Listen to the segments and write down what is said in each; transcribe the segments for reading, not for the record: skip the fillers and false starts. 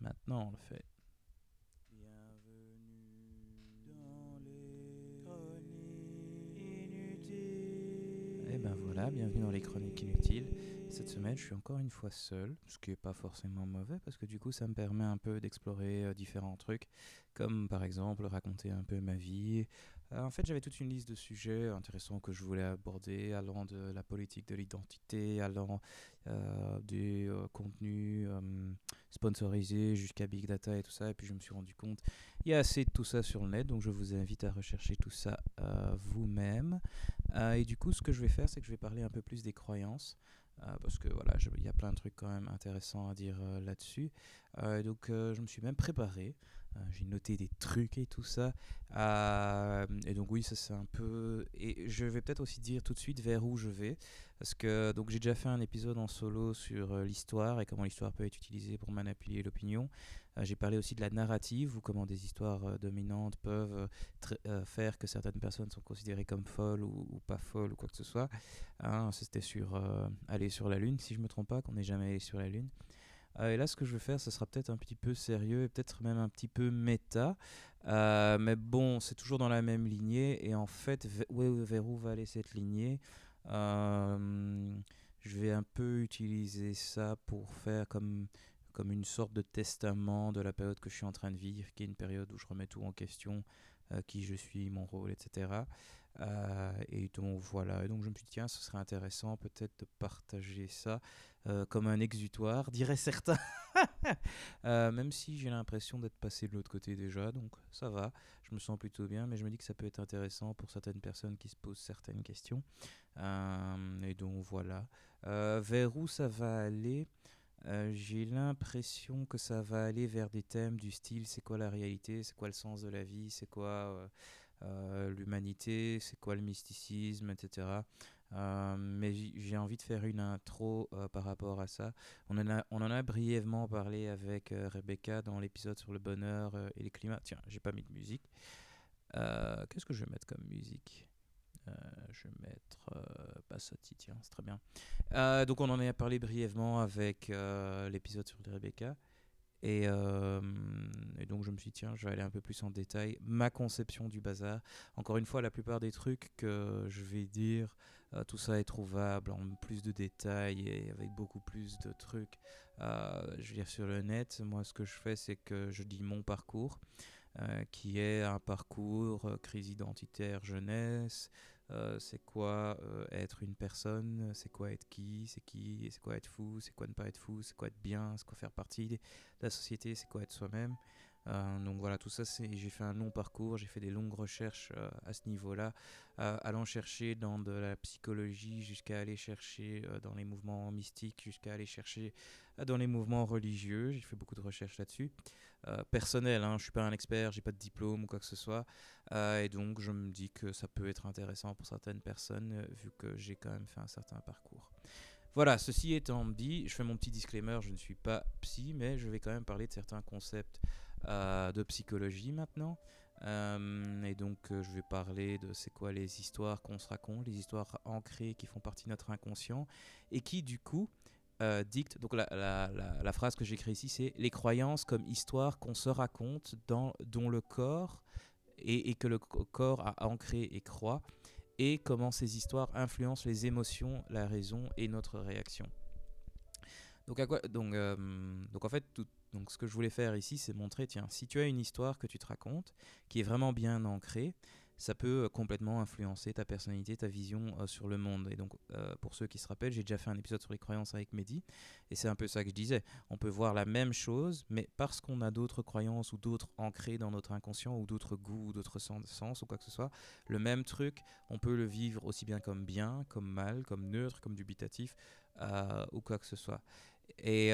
Maintenant on le fait. Et ben voilà, bienvenue dans les chroniques inutiles. Cette semaine, je suis encore une fois seul, ce qui n'est pas forcément mauvais parce que du coup, ça me permet un peu d'explorer différents trucs, comme par exemple raconter un peu ma vie. En fait, j'avais toute une liste de sujets intéressants que je voulais aborder, allant de la politique de l'identité, allant des contenus sponsorisés jusqu'à Big Data et tout ça. Et puis, je me suis rendu compte, il y a assez de tout ça sur le net, donc je vous invite à rechercher tout ça vous-même. Et du coup, ce que je vais faire, c'est que je vais parler un peu plus des croyances. Parce que voilà, il y a plein de trucs quand même intéressants à dire là-dessus. Donc je me suis même préparé. J'ai noté des trucs et tout ça. Et donc oui, ça c'est un peu. Et je vais peut-être aussi dire tout de suite vers où je vais. Parce que donc j'ai déjà fait un épisode en solo sur l'histoire et comment l'histoire peut être utilisée pour manipuler l'opinion. J'ai parlé aussi de la narrative ou comment des histoires dominantes peuvent faire que certaines personnes sont considérées comme folles ou pas folles ou quoi que ce soit. Hein, c'était sur aller sur la Lune, si je me trompe pas, qu'on n'est jamais allé sur la Lune. Et là, ce que je veux faire, ce sera peut-être un petit peu sérieux et peut-être même un petit peu méta. Mais bon, c'est toujours dans la même lignée. Et en fait, vers où va aller cette lignée? Je vais un peu utiliser ça pour faire comme une sorte de testament de la période que je suis en train de vivre, qui est une période où je remets tout en question, qui je suis, mon rôle, etc. Et donc voilà, et donc je me suis dit, tiens, ce serait intéressant peut-être de partager ça comme un exutoire, diraient certains. Même si j'ai l'impression d'être passé de l'autre côté déjà, donc ça va, je me sens plutôt bien, mais je me dis que ça peut être intéressant pour certaines personnes qui se posent certaines questions. Et donc voilà. Vers où ça va aller? J'ai l'impression que ça va aller vers des thèmes du style c'est quoi la réalité, c'est quoi le sens de la vie, c'est quoi l'humanité, c'est quoi le mysticisme, etc. Mais j'ai envie de faire une intro par rapport à ça. On en a brièvement parlé avec Rebecca dans l'épisode sur le bonheur et les climats. Tiens, j'ai pas mis de musique. Qu'est-ce que je vais mettre comme musique? Je vais mettre Bassotti, tiens, c'est très bien. Donc on en a parlé brièvement avec l'épisode sur Rebecca. Et donc je me suis dit, tiens, je vais aller un peu plus en détail. Ma conception du bazar. Encore une fois, la plupart des trucs que je vais dire, tout ça est trouvable en plus de détails et avec beaucoup plus de trucs. Je veux dire, sur le net, moi ce que je fais, c'est que je dis mon parcours. Qui est un parcours crise identitaire jeunesse, c'est quoi être une personne, c'est quoi être qui, c'est quoi être fou, c'est quoi ne pas être fou, c'est quoi être bien, c'est quoi faire partie de la société, c'est quoi être soi-même. Donc voilà, tout ça, j'ai fait un long parcours, j'ai fait des longues recherches à ce niveau-là, allant chercher dans de la psychologie jusqu'à aller chercher dans les mouvements mystiques, jusqu'à aller chercher dans les mouvements religieux. J'ai fait beaucoup de recherches là-dessus. Personnel, hein, je suis pas un expert, j'ai pas de diplôme ou quoi que ce soit, et donc je me dis que ça peut être intéressant pour certaines personnes vu que j'ai quand même fait un certain parcours. Voilà, ceci étant dit, je fais mon petit disclaimer, je ne suis pas psy, mais je vais quand même parler de certains concepts de psychologie maintenant. Et donc je vais parler de c'est quoi les histoires qu'on se raconte, les histoires ancrées qui font partie de notre inconscient et qui du coup dictent, donc la phrase que j'écris ici c'est les croyances comme histoire qu'on se raconte dont le corps et que le corps a ancré et croit, et comment ces histoires influencent les émotions, la raison et notre réaction. Donc, donc en fait, donc ce que je voulais faire ici, c'est montrer, tiens, si tu as une histoire que tu te racontes, qui est vraiment bien ancrée, ça peut complètement influencer ta personnalité, ta vision sur le monde. Et donc, pour ceux qui se rappellent, j'ai déjà fait un épisode sur les croyances avec Mehdi, et c'est un peu ça que je disais. On peut voir la même chose, mais parce qu'on a d'autres croyances ou d'autres ancrées dans notre inconscient, ou d'autres goûts, ou d'autres sens, ou quoi que ce soit, le même truc, on peut le vivre aussi bien, comme mal, comme neutre, comme dubitatif, ou quoi que ce soit. Et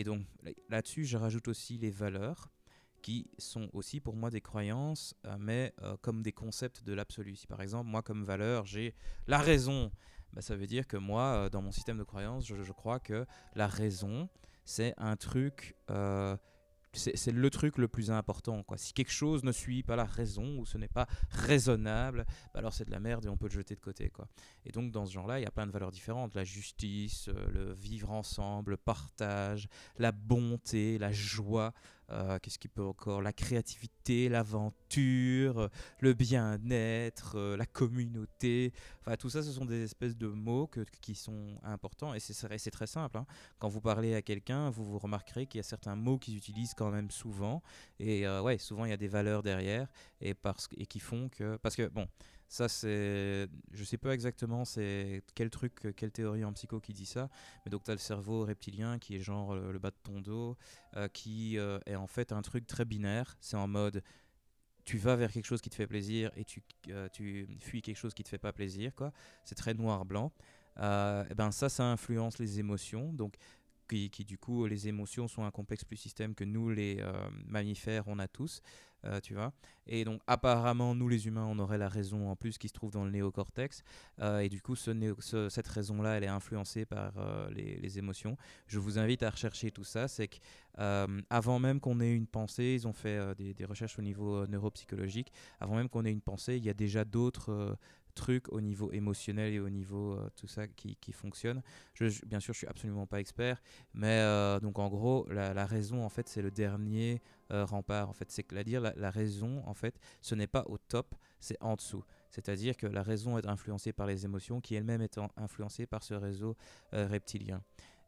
donc là-dessus, je rajoute aussi les valeurs qui sont aussi pour moi des croyances, mais comme des concepts de l'absolu. Si par exemple, moi comme valeur, j'ai la raison, bah, ça veut dire que moi, dans mon système de croyances, je crois que la raison, c'est un truc c'est le truc le plus important, quoi. Si quelque chose ne suit pas la raison ou ce n'est pas raisonnable, bah alors c'est de la merde et on peut le jeter de côté, quoi. Et donc dans ce genre-là, il y a plein de valeurs différentes, la justice, le vivre ensemble, le partage, la bonté, la joie. Qu'est-ce qui peut encore? La créativité, l'aventure, le bien-être, la communauté. Enfin, tout ça, ce sont des espèces de mots qui sont importants. Et c'est très simple, hein. Quand vous parlez à quelqu'un, vous remarquerez qu'il y a certains mots qu'ils utilisent quand même souvent. Et ouais, souvent, il y a des valeurs derrière. Et qui font que... Parce que, bon, ça, c'est... Je sais pas exactement c'est quel truc, quelle théorie en psycho qui dit ça. Mais donc, tu as le cerveau reptilien qui est genre le bas de ton dos, qui est en fait un truc très binaire. C'est en mode tu vas vers quelque chose qui te fait plaisir et tu fuis quelque chose qui te fait pas plaisir, quoi. C'est très noir-blanc. Et ben ça influence les émotions. Donc, du coup, les émotions sont un complexe plus système que nous, les mammifères, on a tous, tu vois. Et donc, apparemment, nous, les humains, on aurait la raison en plus qui se trouve dans le néocortex. Et du coup, cette raison-là, elle est influencée par les émotions. Je vous invite à rechercher tout ça. C'est que avant même qu'on ait une pensée, ils ont fait des recherches au niveau neuropsychologique. Avant même qu'on ait une pensée, il y a déjà d'autres trucs au niveau émotionnel et au niveau tout ça qui fonctionne. Bien sûr, je suis absolument pas expert, mais donc en gros, la raison, en fait, c'est le dernier rempart. En fait, c'est à dire la raison, en fait, ce n'est pas au top, c'est en dessous. C'est-à-dire que la raison est influencée par les émotions, qui elles-mêmes étant influencées par ce réseau reptilien.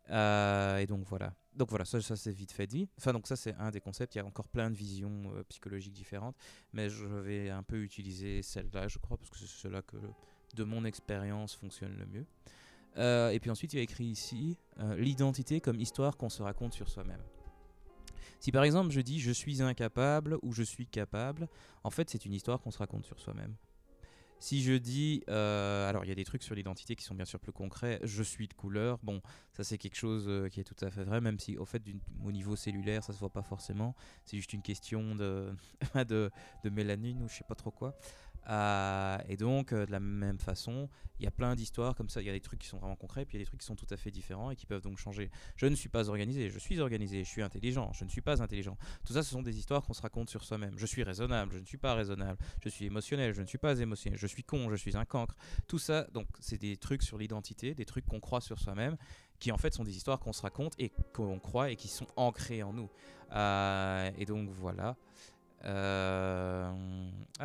Et donc voilà. Donc voilà, ça c'est vite fait dit. Enfin donc ça c'est un des concepts. Il y a encore plein de visions psychologiques différentes, mais je vais un peu utiliser celle-là, je crois, parce que c'est celle-là que de mon expérience fonctionne le mieux. Et puis ensuite il y a écrit ici l'identité comme histoire qu'on se raconte sur soi-même. Si par exemple je dis je suis incapable ou je suis capable, en fait c'est une histoire qu'on se raconte sur soi-même. Si je dis, alors il y a des trucs sur l'identité qui sont bien sûr plus concrets, je suis de couleur, bon, ça c'est quelque chose qui est tout à fait vrai, même si au fait au niveau cellulaire ça se voit pas forcément, c'est juste une question de mélanine ou je sais pas trop quoi. Et donc, de la même façon, il y a plein d'histoires comme ça. Il y a des trucs qui sont vraiment concrets, puis il y a des trucs qui sont tout à fait différents et qui peuvent donc changer. Je ne suis pas organisé, je suis organisé. Je suis intelligent, je ne suis pas intelligent. Tout ça, ce sont des histoires qu'on se raconte sur soi-même. Je suis raisonnable, je ne suis pas raisonnable. Je suis émotionnel, je ne suis pas émotionnel. Je suis con, je suis un cancre. Tout ça, donc, c'est des trucs sur l'identité, des trucs qu'on croit sur soi-même, qui en fait sont des histoires qu'on se raconte et qu'on croit et qui sont ancrées en nous. Et donc, voilà. Ah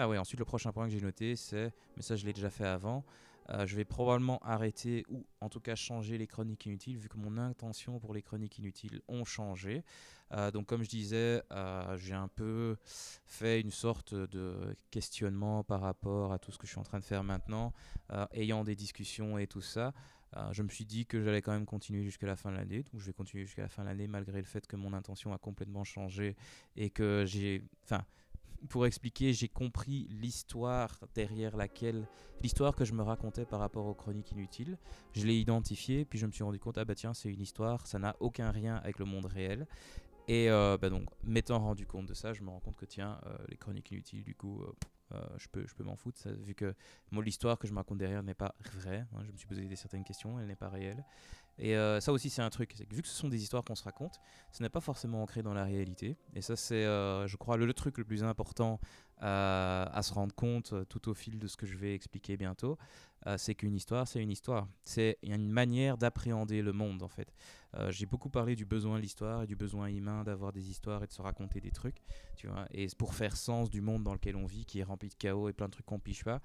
ouais, ensuite le prochain point que j'ai noté c'est, mais ça je l'ai déjà fait avant, je vais probablement arrêter ou en tout cas changer les chroniques inutiles vu que mon intention pour les chroniques inutiles ont changé. Donc comme je disais, j'ai un peu fait une sorte de questionnement par rapport à tout ce que je suis en train de faire maintenant, ayant des discussions et tout ça. Je me suis dit que j'allais quand même continuer jusqu'à la fin de l'année, donc je vais continuer jusqu'à la fin de l'année malgré le fait que mon intention a complètement changé et que enfin, pour expliquer, j'ai compris l'histoire derrière l'histoire que je me racontais par rapport aux chroniques inutiles. Je l'ai identifiée, puis je me suis rendu compte, ah bah tiens, c'est une histoire, ça n'a aucun lien avec le monde réel. Et bah donc, m'étant rendu compte de ça, je me rends compte que tiens, les chroniques inutiles, du coup, je peux m'en foutre, ça, vu que moi, l'histoire que je me raconte derrière n'est pas vraie. Hein, je me suis posé certaines questions, elle n'est pas réelle. Et ça aussi, c'est un truc. C'est que vu que ce sont des histoires qu'on se raconte, ce n'est pas forcément ancré dans la réalité. Et ça, c'est, je crois, le truc le plus important à se rendre compte tout au fil de ce que je vais expliquer bientôt. C'est qu'une histoire, c'est une histoire. Il y a une manière d'appréhender le monde, en fait. J'ai beaucoup parlé du besoin de l'histoire et du besoin humain d'avoir des histoires et de se raconter des trucs, tu vois, et c'est pour faire sens du monde dans lequel on vit, qui est rempli de chaos et plein de trucs qu'on pige pas.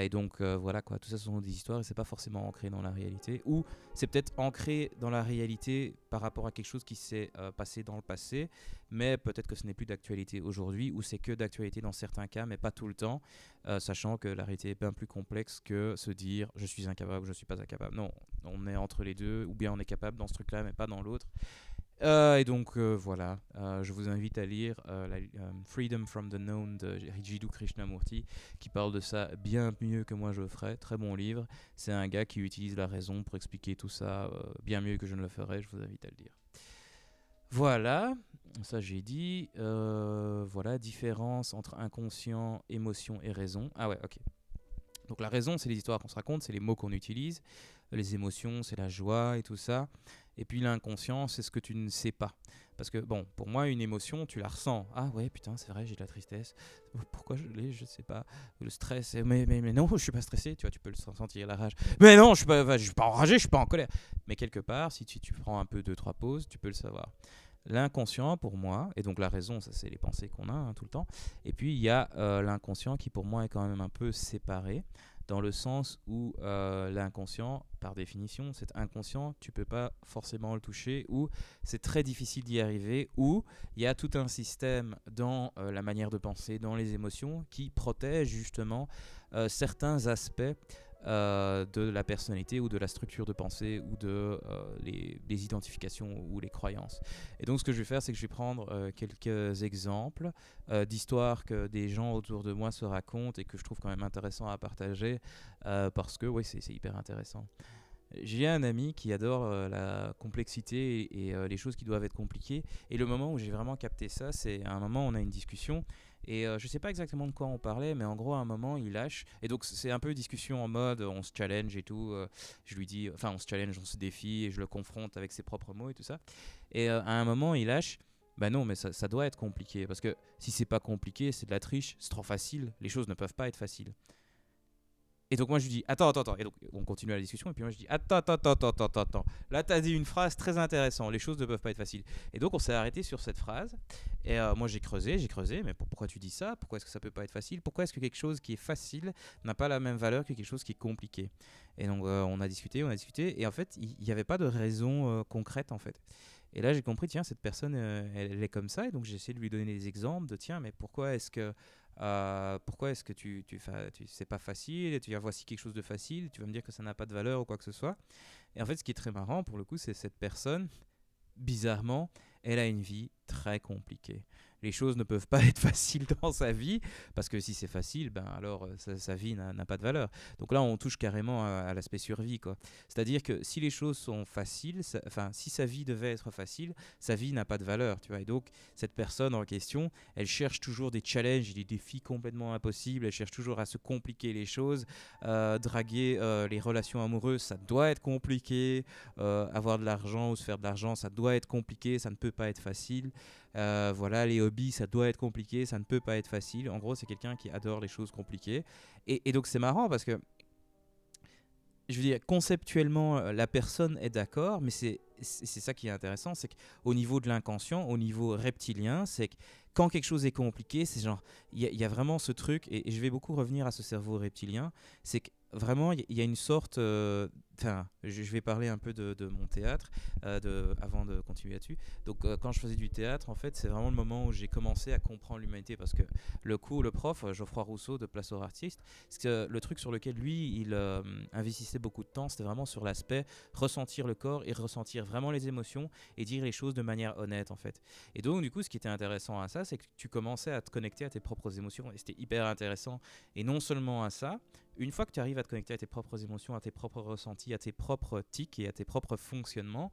Et donc, voilà, quoi, tout ça, ce sont des histoires et c'est pas forcément ancré dans la réalité. Ou c'est peut-être ancré dans la réalité par rapport à quelque chose qui s'est passé dans le passé, mais peut-être que ce n'est plus d'actualité aujourd'hui, ou c'est que d'actualité dans certains cas, mais pas tout le temps, sachant que la réalité est bien plus complexe que se dire je suis incapable, je suis pas incapable. Non, on est entre les deux, ou bien on est capable dans ce truc-là, mais pas dans l'autre. Et donc voilà, je vous invite à lire Freedom from the Known de Jiddu Krishnamurti, qui parle de ça bien mieux que moi je le ferais. Très bon livre. C'est un gars qui utilise la raison pour expliquer tout ça bien mieux que je ne le ferais. Je vous invite à le lire. Voilà, ça j'ai dit. Voilà, différence entre inconscient, émotion et raison. Ah ouais, ok. Donc la raison, c'est les histoires qu'on se raconte, c'est les mots qu'on utilise. les émotions, c'est la joie et tout ça. Et puis l'inconscient, c'est ce que tu ne sais pas. Parce que, bon, pour moi, une émotion, tu la ressens. Ah ouais, putain, c'est vrai, j'ai de la tristesse. Pourquoi je l'ai, je sais pas. Le stress, mais non, je suis pas stressé. Tu vois, tu peux le sentir, la rage. Mais non, je suis pas enragé, je suis pas en colère. Mais quelque part, si tu prends un peu 2-3 pauses, tu peux le savoir. L'inconscient, pour moi, et donc la raison, ça c'est les pensées qu'on a tout le temps. Et puis il y a l'inconscient qui, pour moi, est quand même un peu séparé, dans le sens où l'inconscient, par définition, cet inconscient, tu peux pas forcément le toucher, ou c'est très difficile d'y arriver, ou il y a tout un système dans la manière de penser, dans les émotions, qui protège justement certains aspects de la personnalité ou de la structure de pensée ou de les identifications ou les croyances. Et donc ce que je vais faire, c'est que je vais prendre quelques exemples d'histoires que des gens autour de moi se racontent et que je trouve quand même intéressant à partager parce que oui, c'est hyper intéressant. J'ai un ami qui adore la complexité et les choses qui doivent être compliquées. Et le moment où j'ai vraiment capté ça, c'est à un moment où on a une discussion. Et je sais pas exactement de quoi on parlait, mais en gros, à un moment, il lâche. Et donc, c'est un peu discussion en mode on se challenge et tout. Je lui dis, enfin, on se challenge, on se défie et je le confronte avec ses propres mots et tout ça. Et à un moment, il lâche. Bah non, mais ça doit être compliqué. Parce que si c'est pas compliqué, c'est de la triche, c'est trop facile. Les choses ne peuvent pas être faciles. Et donc moi je lui dis attends. Et donc on continue la discussion et puis moi je dis attends. Là t'as dit une phrase très intéressante, les choses ne peuvent pas être faciles. Et donc on s'est arrêté sur cette phrase. Et moi j'ai creusé, mais pourquoi tu dis ça? Pourquoi est-ce que ça peut pas être facile? Pourquoi est-ce que quelque chose qui est facile n'a pas la même valeur que quelque chose qui est compliqué? Et donc on a discuté. Et en fait il n'y avait pas de raison concrète en fait. Et là j'ai compris, tiens, cette personne elle est comme ça. Et donc j'ai essayé de lui donner des exemples de tiens, mais pourquoi est-ce que c'est pas facile et tu vas voici quelque chose de facile, tu vas me dire que ça n'a pas de valeur ou quoi que ce soit. Et en fait, ce qui est très marrant pour le coup, c'est cette personne, bizarrement, elle a une vie très compliquée. Les choses ne peuvent pas être faciles dans sa vie, parce que si c'est facile, ben alors sa vie n'a pas de valeur. Donc là, on touche carrément à l'aspect survie, quoi. C'est-à-dire que si les choses sont faciles, enfin, si sa vie devait être facile, sa vie n'a pas de valeur, tu vois. Et donc, cette personne en question, elle cherche toujours des challenges, des défis complètement impossibles, elle cherche toujours à se compliquer les choses, draguer les relations amoureuses, ça doit être compliqué, avoir de l'argent ou se faire de l'argent, ça doit être compliqué, ça ne peut pas être facile. Voilà, les hobbies, ça doit être compliqué, ça ne peut pas être facile. En gros, c'est quelqu'un qui adore les choses compliquées. Et donc, c'est marrant parce que, je veux dire, conceptuellement, la personne est d'accord, mais c'est ça qui est intéressant, c'est qu'au niveau de l'inconscient, au niveau reptilien, c'est que quand quelque chose est compliqué, c'est genre, il y a vraiment ce truc, et je vais beaucoup revenir à ce cerveau reptilien, c'est que vraiment, il y a une sorte... Enfin, je vais parler un peu de mon théâtre avant de continuer là-dessus. Donc, quand je faisais du théâtre, en fait, c'est vraiment le moment où j'ai commencé à comprendre l'humanité, parce que le prof, Geoffroy Rousseau de Place aux Artistes, le truc sur lequel lui, il investissait beaucoup de temps, c'était vraiment sur l'aspect ressentir le corps et ressentir vraiment les émotions et dire les choses de manière honnête, en fait. Et donc, du coup, ce qui était intéressant à ça, c'est que tu commençais à te connecter à tes propres émotions, et c'était hyper intéressant. Et non seulement à ça, une fois que tu arrives à te connecter à tes propres émotions, à tes propres ressentis, à tes propres tics et à tes propres fonctionnements,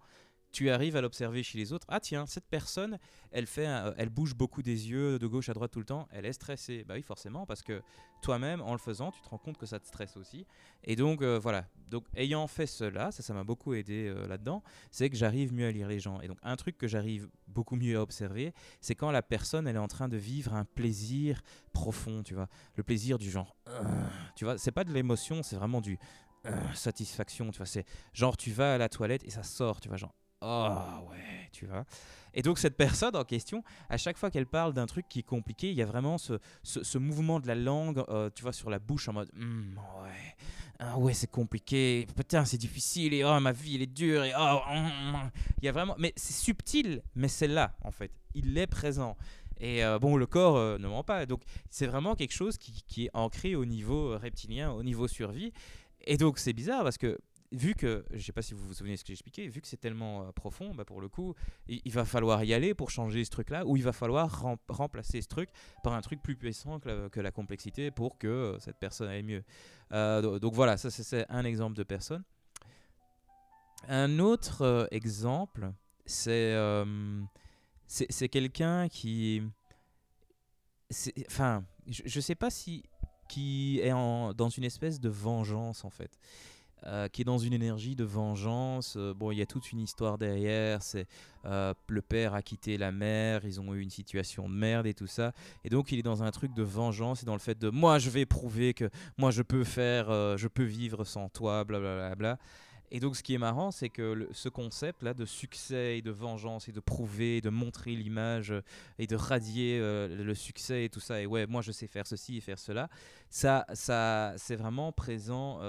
tu arrives à l'observer chez les autres. Ah tiens, cette personne, elle bouge beaucoup des yeux de gauche à droite tout le temps, elle est stressée. Bah oui, forcément, parce que toi-même, en le faisant, tu te rends compte que ça te stresse aussi. Et donc, voilà. Donc, ayant fait cela, ça m'a beaucoup aidé là-dedans, c'est que j'arrive mieux à lire les gens. Et donc, un truc que j'arrive beaucoup mieux à observer, c'est quand la personne, elle est en train de vivre un plaisir profond, tu vois. Le plaisir du genre, tu vois, c'est pas de l'émotion, c'est vraiment du satisfaction, tu vois. C'est genre, tu vas à la toilette et ça sort, tu vois, genre, oh ouais, tu vois. Et donc cette personne en question, à chaque fois qu'elle parle d'un truc qui est compliqué, il y a vraiment ce mouvement de la langue, tu vois, sur la bouche en mode ouais, ah ouais, c'est compliqué, putain, c'est difficile, et oh, ma vie, elle est dure, et oh, il y a vraiment, mais c'est subtil, mais c'est là, en fait, il est présent. Et bon, le corps ne ment pas, donc c'est vraiment quelque chose qui est ancré au niveau reptilien, au niveau survie. Et donc c'est bizarre parce que vu que, je ne sais pas si vous vous souvenez de ce que j'ai expliqué, vu que c'est tellement profond, bah pour le coup, il va falloir y aller pour changer ce truc-là, ou il va falloir remplacer ce truc par un truc plus puissant que la complexité pour que cette personne aille mieux. Donc voilà, ça c'est un exemple de personne. Un autre exemple, c'est quelqu'un qui... Enfin, je ne sais pas si... qui est dans une espèce de vengeance en fait. qui est dans une énergie de vengeance. Bon, il y a toute une histoire derrière. C'est le père a quitté la mère, ils ont eu une situation de merde et tout ça. Et donc, il est dans un truc de vengeance et dans le fait de moi, je vais prouver que moi, je peux vivre sans toi, blablabla. Et donc, ce qui est marrant, c'est que ce concept-là de succès et de vengeance et de prouver, de montrer l'image et de radier le succès et tout ça, et ouais, moi je sais faire ceci et faire cela, c'est vraiment présent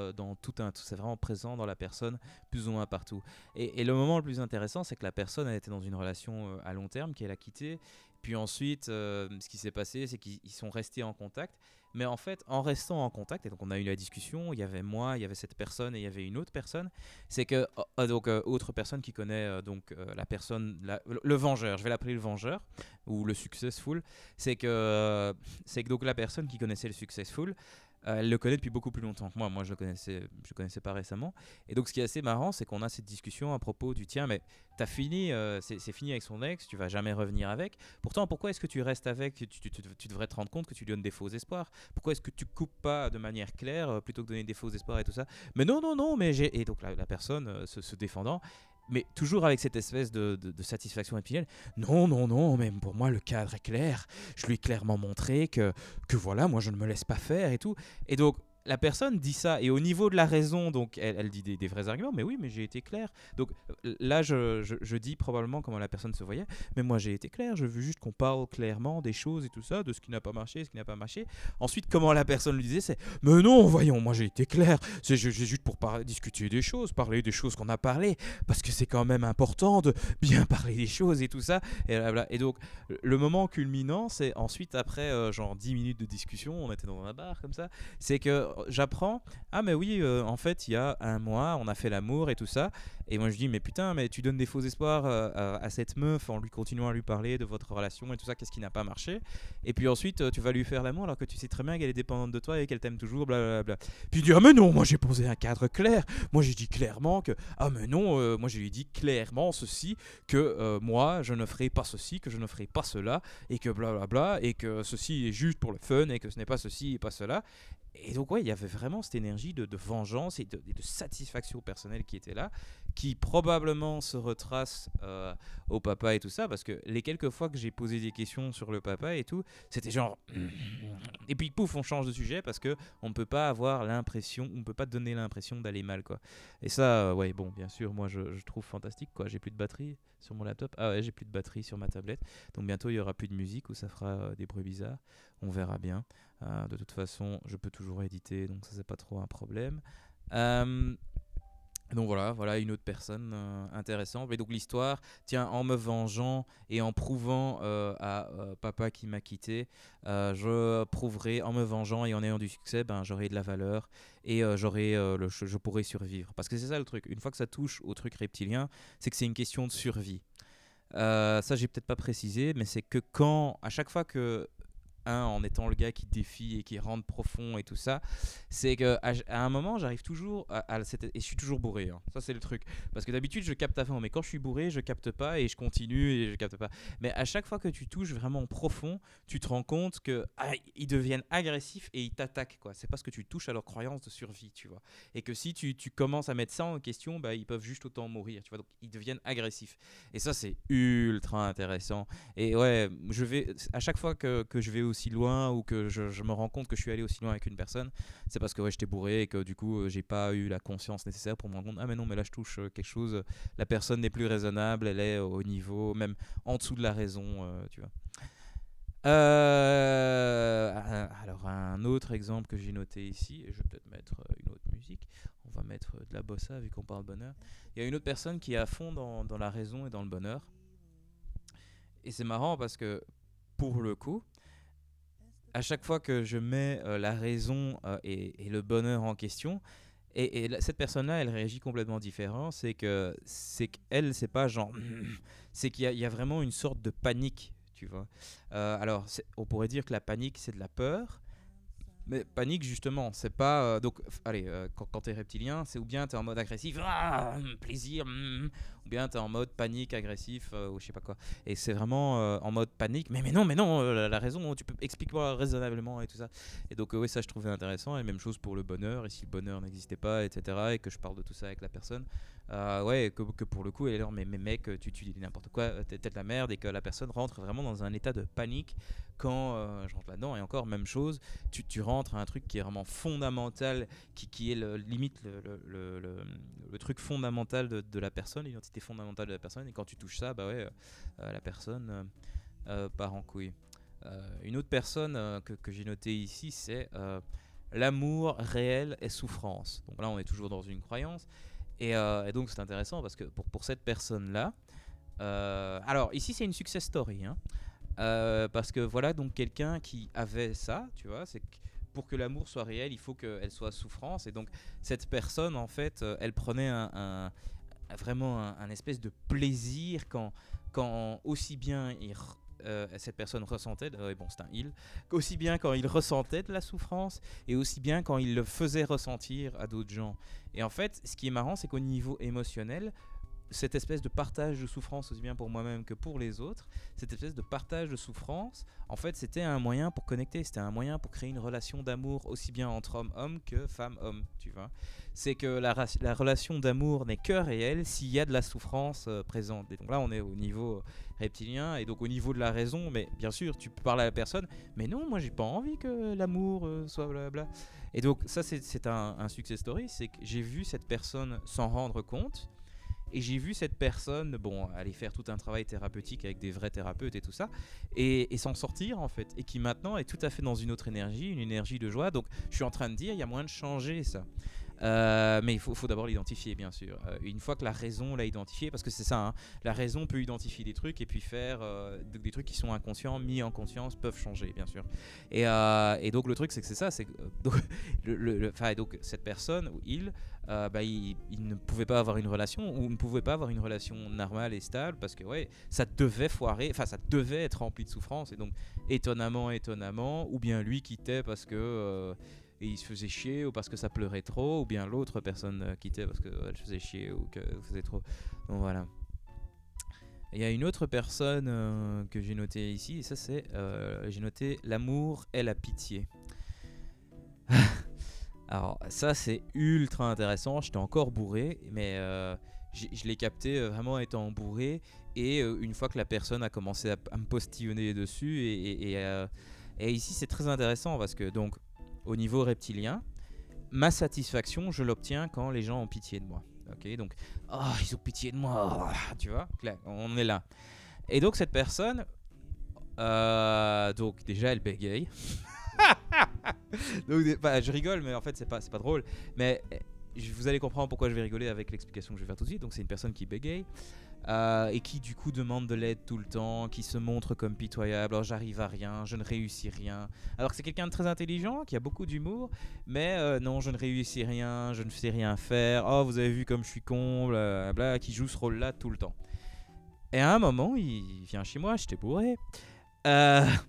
c'est vraiment présent dans la personne, plus ou moins partout. Et le moment le plus intéressant, c'est que la personne a été dans une relation à long terme qu'elle a quittée. Puis ensuite, ce qui s'est passé, c'est qu'ils sont restés en contact. Mais en fait, en restant en contact, et donc on a eu la discussion, il y avait moi, il y avait cette personne et il y avait une autre personne, c'est que, autre personne qui connaît la personne, le vengeur, je vais l'appeler le vengeur, ou le successful, c'est que donc la personne qui connaissait le successful, elle le connaît depuis beaucoup plus longtemps que moi. Moi, je connaissais pas récemment. Et donc, ce qui est assez marrant, c'est qu'on a cette discussion à propos du tiens, mais t'as fini, c'est fini avec son ex, tu vas jamais revenir avec. Pourtant, pourquoi est-ce que tu restes avec tu devrais te rendre compte que tu donnes des faux espoirs. Pourquoi est-ce que tu coupes pas de manière claire plutôt que de donner des faux espoirs et tout ça. Mais non, non, non, mais j'ai. Et donc, la personne se défendant. Mais toujours avec cette espèce de satisfaction épinelle. Non, non, non, mais pour moi, le cadre est clair. Je lui ai clairement montré que voilà, moi, je ne me laisse pas faire et tout. Et donc, la personne dit ça, et au niveau de la raison, donc elle dit des vrais arguments, mais oui, mais j'ai été clair. Donc là, je dis probablement comment la personne se voyait, mais moi j'ai été clair, je veux juste qu'on parle clairement des choses et tout ça, de ce qui n'a pas marché, ce qui n'a pas marché. Ensuite, comment la personne lui disait, c'est mais non, voyons, moi j'ai été clair, j'ai juste pour discuter des choses, parler des choses qu'on a parlé, parce que c'est quand même important de bien parler des choses et tout ça. Et donc, le moment culminant, c'est ensuite, après genre 10 minutes de discussion, on était dans un bar comme ça, c'est que j'apprends, ah mais oui, en fait il y a un mois on a fait l'amour et tout ça, et moi je dis mais putain, mais tu donnes des faux espoirs à cette meuf en lui continuant à lui parler de votre relation et tout ça, qu'est-ce qui n'a pas marché, et puis ensuite tu vas lui faire l'amour alors que tu sais très bien qu'elle est dépendante de toi et qu'elle t'aime toujours, blablabla. Puis il dit ah mais non, moi j'ai posé un cadre clair, moi j'ai dit clairement que ah mais non, moi je lui ai dit clairement ceci, que moi je ne ferai pas ceci, que je ne ferai pas cela, et que blablabla, et que ceci est juste pour le fun et que ce n'est pas ceci et pas cela. Et donc, ouais, il y avait vraiment cette énergie de vengeance et de satisfaction personnelle qui était là, qui probablement se retrace au papa et tout ça, parce que les quelques fois que j'ai posé des questions sur le papa et tout, c'était genre. Et puis, pouf, on change de sujet parce que on ne peut pas avoir l'impression, on ne peut pas donner l'impression d'aller mal, quoi. Et ça, ouais, bon, bien sûr, moi je trouve fantastique, quoi. J'ai plus de batterie sur mon laptop. Ah ouais, j'ai plus de batterie sur ma tablette. Donc, bientôt, il y aura plus de musique ou ça fera des bruits bizarres. On verra bien. De toute façon, je peux toujours éditer, donc ça c'est pas trop un problème. Euh, donc voilà une autre personne intéressante. Et donc l'histoire, tiens, en me vengeant et en prouvant à papa qui m'a quitté, je prouverai, en me vengeant et en ayant du succès, ben j'aurai de la valeur et je pourrai survivre. Parce que c'est ça le truc. Une fois que ça touche au truc reptilien, c'est que c'est une question de survie. Ça j'ai peut-être pas précisé, mais c'est que à chaque fois que en étant le gars qui défie et qui rentre profond et tout ça, c'est que à un moment j'arrive toujours et je suis toujours bourré, hein. Ça c'est le truc, parce que d'habitude je capte à fond, mais quand je suis bourré je capte pas et je continue et je capte pas. Mais à chaque fois que tu touches vraiment profond, tu te rends compte que ils deviennent agressifs et ils t'attaquent, quoi. C'est parce que tu touches à leur croyance de survie, tu vois, et que si tu commences à mettre ça en question, bah ils peuvent juste autant mourir, tu vois. Donc ils deviennent agressifs, et ça c'est ultra intéressant. Et ouais, à chaque fois que je vais aussi loin ou que je me rends compte que je suis allé aussi loin avec une personne, c'est parce que ouais, j'étais bourré et que du coup j'ai pas eu la conscience nécessaire pour me rendre compte, ah mais non, mais là je touche quelque chose, la personne n'est plus raisonnable, elle est au niveau même en dessous de la raison, tu vois. Alors un autre exemple que j'ai noté ici, et je vais peut-être mettre une autre musique, on va mettre de la bossa vu qu'on parle bonheur. Il y a une autre personne qui est à fond dans la raison et dans le bonheur, et c'est marrant parce que pour le coup, à chaque fois que je mets la raison et le bonheur en question, cette personne-là, elle réagit complètement différent. C'est qu'elle, c'est pas genre, c'est qu'il y a vraiment une sorte de panique, tu vois. Alors, on pourrait dire que la panique, c'est de la peur, Mais panique, justement, c'est pas. Donc, allez, quand t'es reptilien, c'est ou bien t'es en mode agressif, ah, plaisir, ou bien t'es en mode panique, agressif, ou je sais pas quoi. Et c'est vraiment en mode panique, mais non, la raison, tu peux explique-moi raisonnablement et tout ça. Et donc, oui, ça je trouvais intéressant. Et même chose pour le bonheur, et si le bonheur n'existait pas, etc., et que je parle de tout ça avec la personne, ouais, que pour le coup, elle est genre, mais mec, tu dis n'importe quoi, t'es de la merde, et que la personne rentre vraiment dans un état de panique quand je rentre là-dedans. Et encore, même chose, tu rentres à un truc qui est vraiment fondamental, qui est limite le truc fondamental de la personne, l'identité fondamentale de la personne. Et quand tu touches ça, bah ouais, la personne part en couille. Une autre personne que j'ai notée ici, c'est l'amour réel est souffrance. Donc là, on est toujours dans une croyance. Et donc, c'est intéressant parce que pour cette personne-là, alors ici, c'est une success story, hein. Parce que voilà, donc quelqu'un qui avait ça, tu vois, c'est que pour que l'amour soit réel, il faut qu'elle soit souffrance. Et donc, cette personne, en fait, elle prenait vraiment un espèce de plaisir quand aussi bien cette personne ressentait, bon, c'est un il, aussi bien quand il ressentait de la souffrance et aussi bien quand il le faisait ressentir à d'autres gens. Et en fait, ce qui est marrant, c'est qu'au niveau émotionnel, cette espèce de partage de souffrance aussi bien pour moi-même que pour les autres, cette espèce de partage de souffrance, en fait, c'était un moyen pour connecter, c'était un moyen pour créer une relation d'amour aussi bien entre homme-homme que femme-homme, tu vois. C'est que la relation d'amour n'est que réelle s'il y a de la souffrance présente. Et donc là, on est au niveau reptilien et donc au niveau de la raison, mais bien sûr, tu peux parler à la personne, mais non, moi, j'ai pas envie que l'amour soit blablabla. Et donc ça, c'est un success story, c'est que j'ai vu cette personne s'en rendre compte. Et j'ai vu cette personne, bon, aller faire tout un travail thérapeutique avec des vrais thérapeutes et tout ça, et s'en sortir en fait, et qui maintenant est tout à fait dans une autre énergie, une énergie de joie. Donc je suis en train de dire, il y a moyen de changer ça. Mais il faut d'abord l'identifier, bien sûr. Une fois que la raison l'a identifié, parce que c'est ça, hein, la raison peut identifier des trucs et puis faire des trucs qui sont inconscients, mis en conscience, peuvent changer, bien sûr. Et donc le truc, c'est que c'est ça, c'est que, donc cette personne ou il ne pouvait pas avoir une relation ou ne pouvait pas avoir une relation normale et stable parce que ouais, ça devait foirer, enfin ça devait être rempli de souffrance et donc étonnamment, ou bien lui quittait parce que et il se faisait chier ou parce que ça pleurait trop ou bien l'autre personne quittait parce qu'elle faisait chier ou qu'elle faisait trop. Donc voilà. Il y a une autre personne que j'ai notée ici et ça c'est j'ai noté l'amour et la pitié. Alors ça c'est ultra intéressant, j'étais encore bourré mais je l'ai capté vraiment étant bourré et une fois que la personne a commencé à me postillonner dessus et ici c'est très intéressant parce que donc au niveau reptilien, ma satisfaction, je l'obtiens quand les gens ont pitié de moi. Ok, donc, oh, ils ont pitié de moi, tu vois, là, on est là. Et donc, cette personne, donc déjà, elle bégaye. Donc, je rigole, mais en fait, c'est pas drôle. Mais vous allez comprendre pourquoi je vais rigoler avec l'explication que je vais faire tout de suite. Donc, c'est une personne qui bégaye. Et qui du coup demande de l'aide tout le temps, qui se montre comme pitoyable, alors j'arrive à rien, je ne réussis rien. Alors que c'est quelqu'un de très intelligent, qui a beaucoup d'humour, mais non, je ne réussis rien, je ne sais rien faire, oh vous avez vu comme je suis con, blablabla, qui joue ce rôle-là tout le temps. Et à un moment, il vient chez moi, j'étais bourré.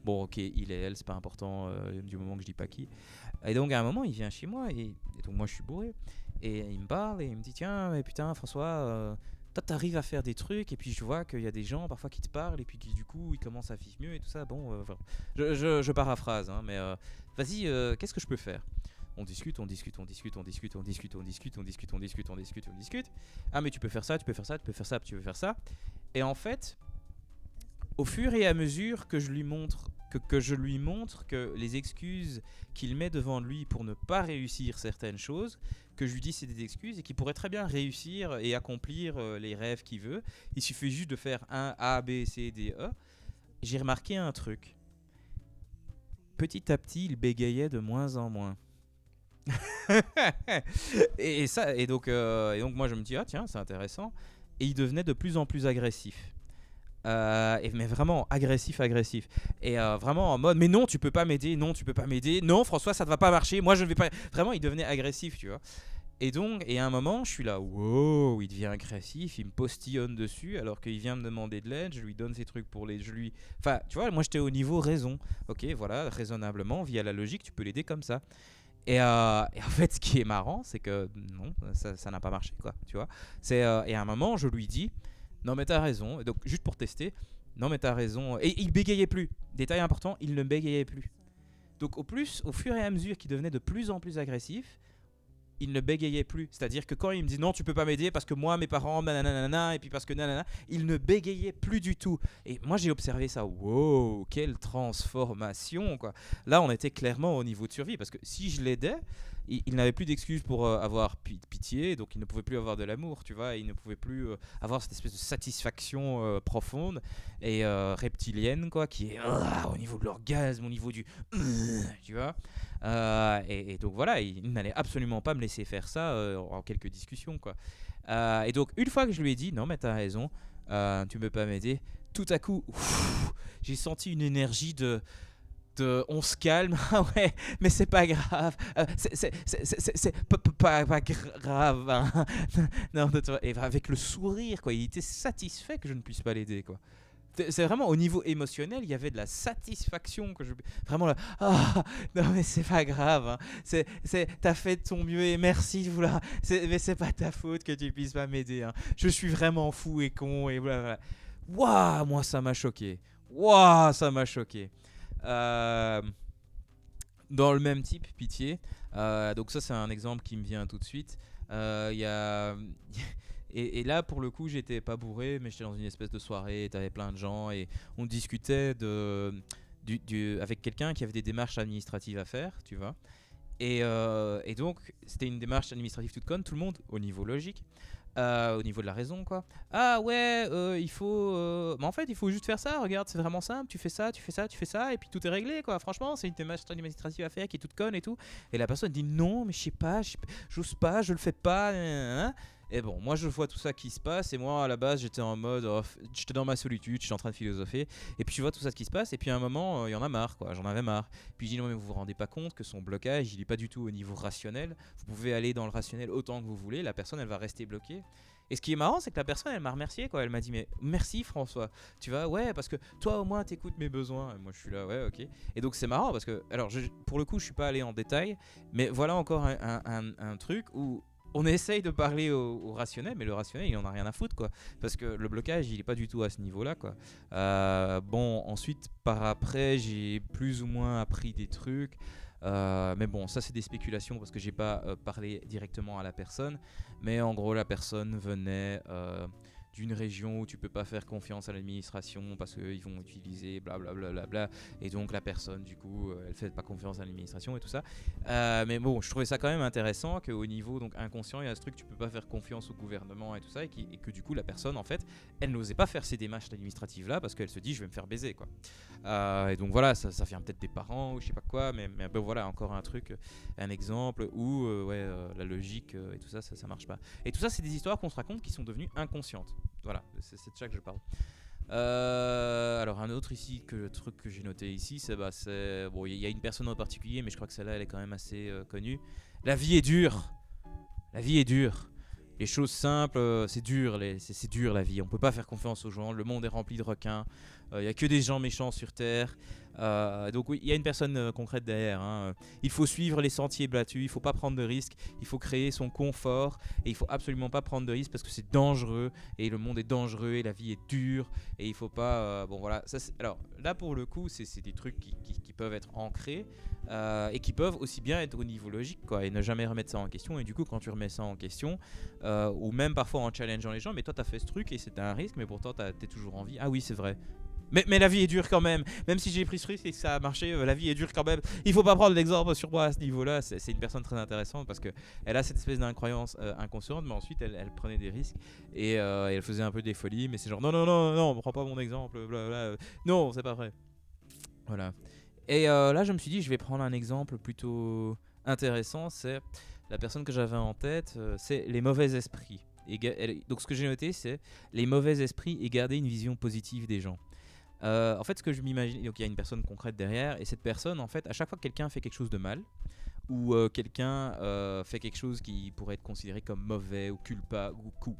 Bon ok, il et elle, c'est pas important du moment que je dis pas qui. Et donc à un moment, il vient chez moi, et donc moi je suis bourré, et il me parle, et il me dit tiens, mais putain François... toi t'arrives à faire des trucs et puis je vois qu'il y a des gens parfois qui te parlent et puis qui du coup ils commencent à vivre mieux et tout ça. Bon, voilà. Je paraphrase, hein, mais vas-y, qu'est-ce que je peux faire? On discute. Ah mais tu peux faire ça, tu peux faire ça, tu peux faire ça, tu peux faire ça. Et en fait, au fur et à mesure que je lui montre que les excuses qu'il met devant lui pour ne pas réussir certaines choses, que je lui dis c'est des excuses et qu'il pourrait très bien réussir et accomplir les rêves qu'il veut, il suffit juste de faire un A, B, C, D, E. J'ai remarqué un truc. Petit à petit, il bégayait de moins en moins. et donc moi je me dis ah tiens c'est intéressant et il devenait de plus en plus agressif. Mais vraiment agressif et vraiment en mode mais non tu peux pas m'aider, non François ça ne va pas marcher, moi je ne vais pas, vraiment il devenait agressif tu vois. Et à un moment, je suis là, wow, il devient agressif, il me postillonne dessus alors qu'il vient me demander de l'aide, je lui donne ses trucs pour les. Enfin, tu vois, moi j'étais au niveau raison. Ok, voilà, raisonnablement, via la logique, tu peux l'aider comme ça. Et en fait, ce qui est marrant, c'est que non, ça n'a pas marché, quoi, tu vois. Et à un moment, je lui dis, non mais t'as raison, et donc juste pour tester, non mais t'as raison. Et il bégayait plus. Détail important, il ne bégayait plus. Donc au fur et à mesure qu'il devenait de plus en plus agressif, il ne bégayait plus. C'est-à-dire que quand il me dit non, tu peux pas m'aider parce que moi, mes parents, nanana, et puis parce que nanana, il ne bégayait plus du tout. Et moi, j'ai observé ça. Wow, quelle transformation, quoi. Là, on était clairement au niveau de survie parce que si je l'aidais, il n'avait plus d'excuses pour avoir pitié, donc il ne pouvait plus avoir de l'amour, tu vois. Il ne pouvait plus avoir cette espèce de satisfaction profonde et reptilienne, quoi, qui est au niveau de l'orgasme, au niveau du. Tu vois. Et donc voilà, il n'allait absolument pas me laisser faire ça en quelques discussions, quoi. Et donc une fois que je lui ai dit non mais t'as raison, tu peux pas m'aider, tout à coup j'ai senti une énergie de on se calme. Ah ouais, mais c'est pas grave, pas grave, hein. Non, et avec le sourire, quoi, il était satisfait que je ne puisse pas l'aider, quoi. C'est vraiment au niveau émotionnel, il y avait de la satisfaction que je vraiment là. Ah non mais c'est pas grave, hein. T'as fait de ton mieux et merci de vouloir. Mais c'est pas ta faute que tu puisses pas m'aider, hein. Je suis vraiment fou et con et voilà. Waouh, moi ça m'a choqué. Waouh, ça m'a choqué. Euh, Dans le même type, pitié. Donc ça c'est un exemple qui me vient tout de suite. Il y a et là, pour le coup, j'étais pas bourré, mais j'étais dans une espèce de soirée, t'avais plein de gens, et on discutait avec quelqu'un qui avait des démarches administratives à faire, tu vois. Et donc, c'était une démarche administrative toute conne, tout le monde, au niveau logique, au niveau de la raison, quoi. Ah ouais, il faut. Mais en fait, il faut juste faire ça, regarde, c'est vraiment simple, tu fais ça, tu fais ça, tu fais ça, et puis tout est réglé, quoi. Franchement, c'est une démarche administrative à faire qui est toute conne et tout. Et la personne dit non, mais je sais pas, j'ose pas, je le fais pas, hein. Et bon, moi je vois tout ça qui se passe, et moi à la base j'étais en mode, j'étais dans ma solitude, j'étais en train de philosopher, et puis je vois tout ça qui se passe, et puis à un moment, il y en a marre, quoi, j'en avais marre. Puis je dis non mais vous vous rendez pas compte que son blocage, il est pas du tout au niveau rationnel, vous pouvez aller dans le rationnel autant que vous voulez, la personne elle va rester bloquée. Et ce qui est marrant, c'est que la personne, elle m'a remercié, quoi. Elle m'a dit, mais merci François. Tu vois, ouais, parce que toi au moins t'écoutes mes besoins. Et moi je suis là, ouais, ok. Et donc c'est marrant parce que, alors pour le coup, je suis pas allé en détail, mais voilà encore un truc où on essaye de parler au rationnel, mais le rationnel, il en a rien à foutre, quoi. Parce que le blocage, il est pas du tout à ce niveau-là, quoi. Bon, ensuite, par après, j'ai plus ou moins appris des trucs. Mais bon, ça c'est des spéculations parce que j'ai pas parlé directement à la personne. Mais en gros, la personne venait d'une région où tu peux pas faire confiance à l'administration parce qu'ils vont utiliser blablabla. Bla bla bla, et donc la personne, du coup, elle fait pas confiance à l'administration et tout ça. Mais bon, je trouvais ça quand même intéressant qu'au niveau donc inconscient, il y a ce truc, tu peux pas faire confiance au gouvernement et tout ça, et que du coup, la personne, en fait, elle n'osait pas faire ces démarches administratives là parce qu'elle se dit, je vais me faire baiser, quoi. Et donc voilà, ça vient peut-être des parents ou je sais pas quoi, mais ben voilà, encore un truc, un exemple où la logique et tout ça, ça marche pas. Et tout ça, c'est des histoires qu'on se raconte qui sont devenues inconscientes. Voilà, c'est de ça que je parle. Alors un autre truc que j'ai noté ici, c'est bon, il y a une personne en particulier, mais je crois que celle-là, elle est quand même assez connue. La vie est dure. La vie est dure. Les choses simples, c'est dur, c'est dur la vie. On peut pas faire confiance aux gens. Le monde est rempli de requins. Il y a que des gens méchants sur Terre. Donc oui, il y a une personne concrète derrière, hein. Il faut suivre les sentiers battus. Il faut pas prendre de risques. Il faut créer son confort. Et il faut absolument pas prendre de risques parce que c'est dangereux. Et le monde est dangereux. Et la vie est dure. Et il faut pas. Bon voilà. Alors là pour le coup, c'est des trucs qui peuvent être ancrés. Et qui peuvent aussi bien être au niveau logique, quoi, et ne jamais remettre ça en question. Et du coup, quand tu remets ça en question, ou même parfois en challengeant les gens, mais toi t'as fait ce truc et c'était un risque, mais pourtant t'es toujours en vie. Ah oui, c'est vrai. Mais la vie est dure quand même. Même si j'ai pris ce risque et que ça a marché, la vie est dure quand même. Il faut pas prendre l'exemple sur moi à ce niveau-là. C'est une personne très intéressante parce qu'elle a cette espèce d'incroyance inconsciente, mais ensuite elle prenait des risques et elle faisait un peu des folies. Mais c'est genre non, on prend pas mon exemple. Blablabla. Non, c'est pas vrai. Voilà. Et là, je me suis dit, je vais prendre un exemple plutôt intéressant. C'est la personne que j'avais en tête, c'est les mauvais esprits. Donc, ce que j'ai noté, c'est les mauvais esprits et garder une vision positive des gens. En fait, ce que je m'imagine, donc il y a une personne concrète derrière, et cette personne, en fait, à chaque fois que quelqu'un fait quelque chose de mal, où quelqu'un fait quelque chose qui pourrait être considéré comme mauvais ou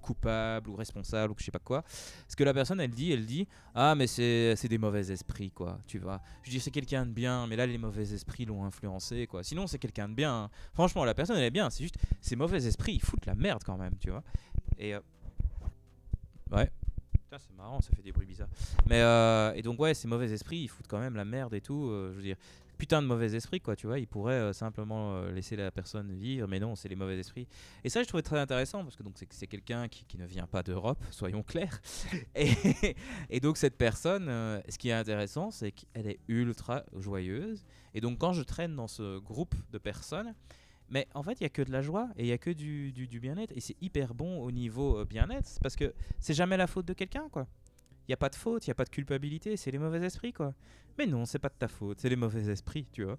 coupable ou responsable ou je sais pas quoi. Ce que la personne elle dit ah mais c'est des mauvais esprits quoi, tu vois. Je dis c'est quelqu'un de bien, mais là les mauvais esprits l'ont influencé quoi. Sinon c'est quelqu'un de bien, hein. Franchement la personne elle est bien, c'est juste ces mauvais esprits ils foutent la merde quand même, tu vois. Et ouais. Putain, c'est marrant, ça fait des bruits bizarres. Mais et donc ouais, ces mauvais esprits, ils foutent quand même la merde et tout. Je veux dire, putain de mauvais esprits quoi, tu vois. Ils pourraient simplement laisser la personne vivre, mais non, c'est les mauvais esprits. Et ça, je trouvais très intéressant parce que donc c'est quelqu'un qui ne vient pas d'Europe, soyons clairs. Et, et donc cette personne, ce qui est intéressant, c'est qu'elle est ultra joyeuse. Et donc quand je traîne dans ce groupe de personnes, mais en fait, il n'y a que de la joie et il n'y a que du bien-être. Et c'est hyper bon au niveau bien-être parce que c'est jamais la faute de quelqu'un, quoi. Il n'y a pas de faute, il n'y a pas de culpabilité, c'est les mauvais esprits, quoi. Mais non, c'est pas de ta faute, c'est les mauvais esprits, tu vois.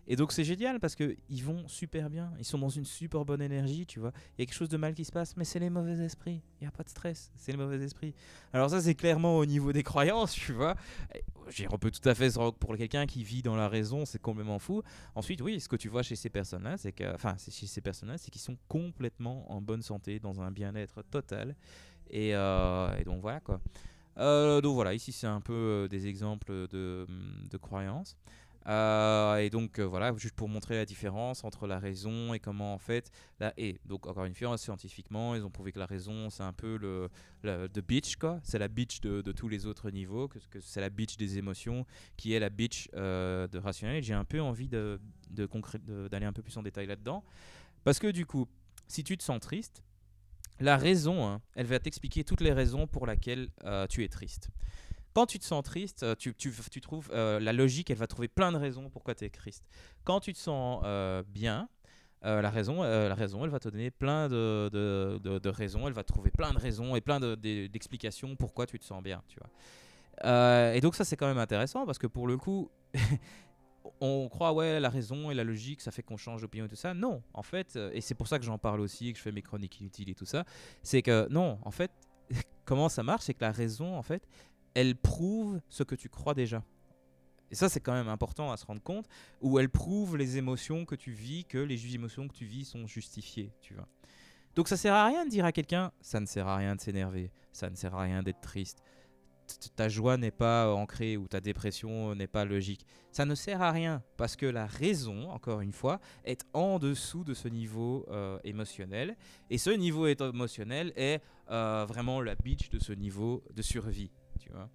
Et donc c'est génial parce qu'ils vont super bien, ils sont dans une super bonne énergie, tu vois. Il y a quelque chose de mal qui se passe, mais c'est les mauvais esprits, il n'y a pas de stress, c'est les mauvais esprits. Alors ça c'est clairement au niveau des croyances, tu vois. On peut tout à fait, pour quelqu'un qui vit dans la raison, c'est complètement fou. Ensuite, oui, ce que tu vois chez ces personnes-là, chez ces personnes-là, c'est qu'ils sont complètement en bonne santé, dans un bien-être total. Et donc voilà quoi. Donc voilà, ici c'est un peu des exemples de croyances. Et donc voilà, juste pour montrer la différence entre la raison et comment en fait donc encore une fois scientifiquement ils ont prouvé que la raison c'est un peu the bitch quoi, c'est la bitch de tous les autres niveaux, que c'est la bitch des émotions qui est la bitch de rationnel. Et j'ai un peu envie d'aller un peu plus en détail là-dedans parce que du coup si tu te sens triste, la raison, hein, elle va t'expliquer toutes les raisons pour lesquelles tu es triste. Quand tu te sens triste, tu trouves la logique, elle va trouver plein de raisons pourquoi tu es triste. Quand tu te sens bien, la raison, elle va te donner plein de raisons, elle va trouver plein de raisons et plein d'explications pourquoi tu te sens bien, tu vois. Et donc ça c'est quand même intéressant parce que pour le coup, on croit ouais la raison et la logique ça fait qu'on change d'opinion et tout ça. Non, en fait, et c'est pour ça que j'en parle aussi et que je fais mes chroniques inutiles et tout ça, c'est que non, en fait, comment ça marche, c'est que la raison en fait, elle prouve ce que tu crois déjà. Et ça, c'est quand même important à se rendre compte, où elle prouve les émotions que tu vis, que les émotions que tu vis sont justifiées, tu vois. Donc ça sert à rien de dire à quelqu'un, ça ne sert à rien de s'énerver, ça ne sert à rien d'être triste, ta joie n'est pas ancrée ou ta dépression n'est pas logique. Ça ne sert à rien parce que la raison, encore une fois, est en dessous de ce niveau émotionnel. Et ce niveau émotionnel est vraiment la bitch de ce niveau de survie. Tu vois.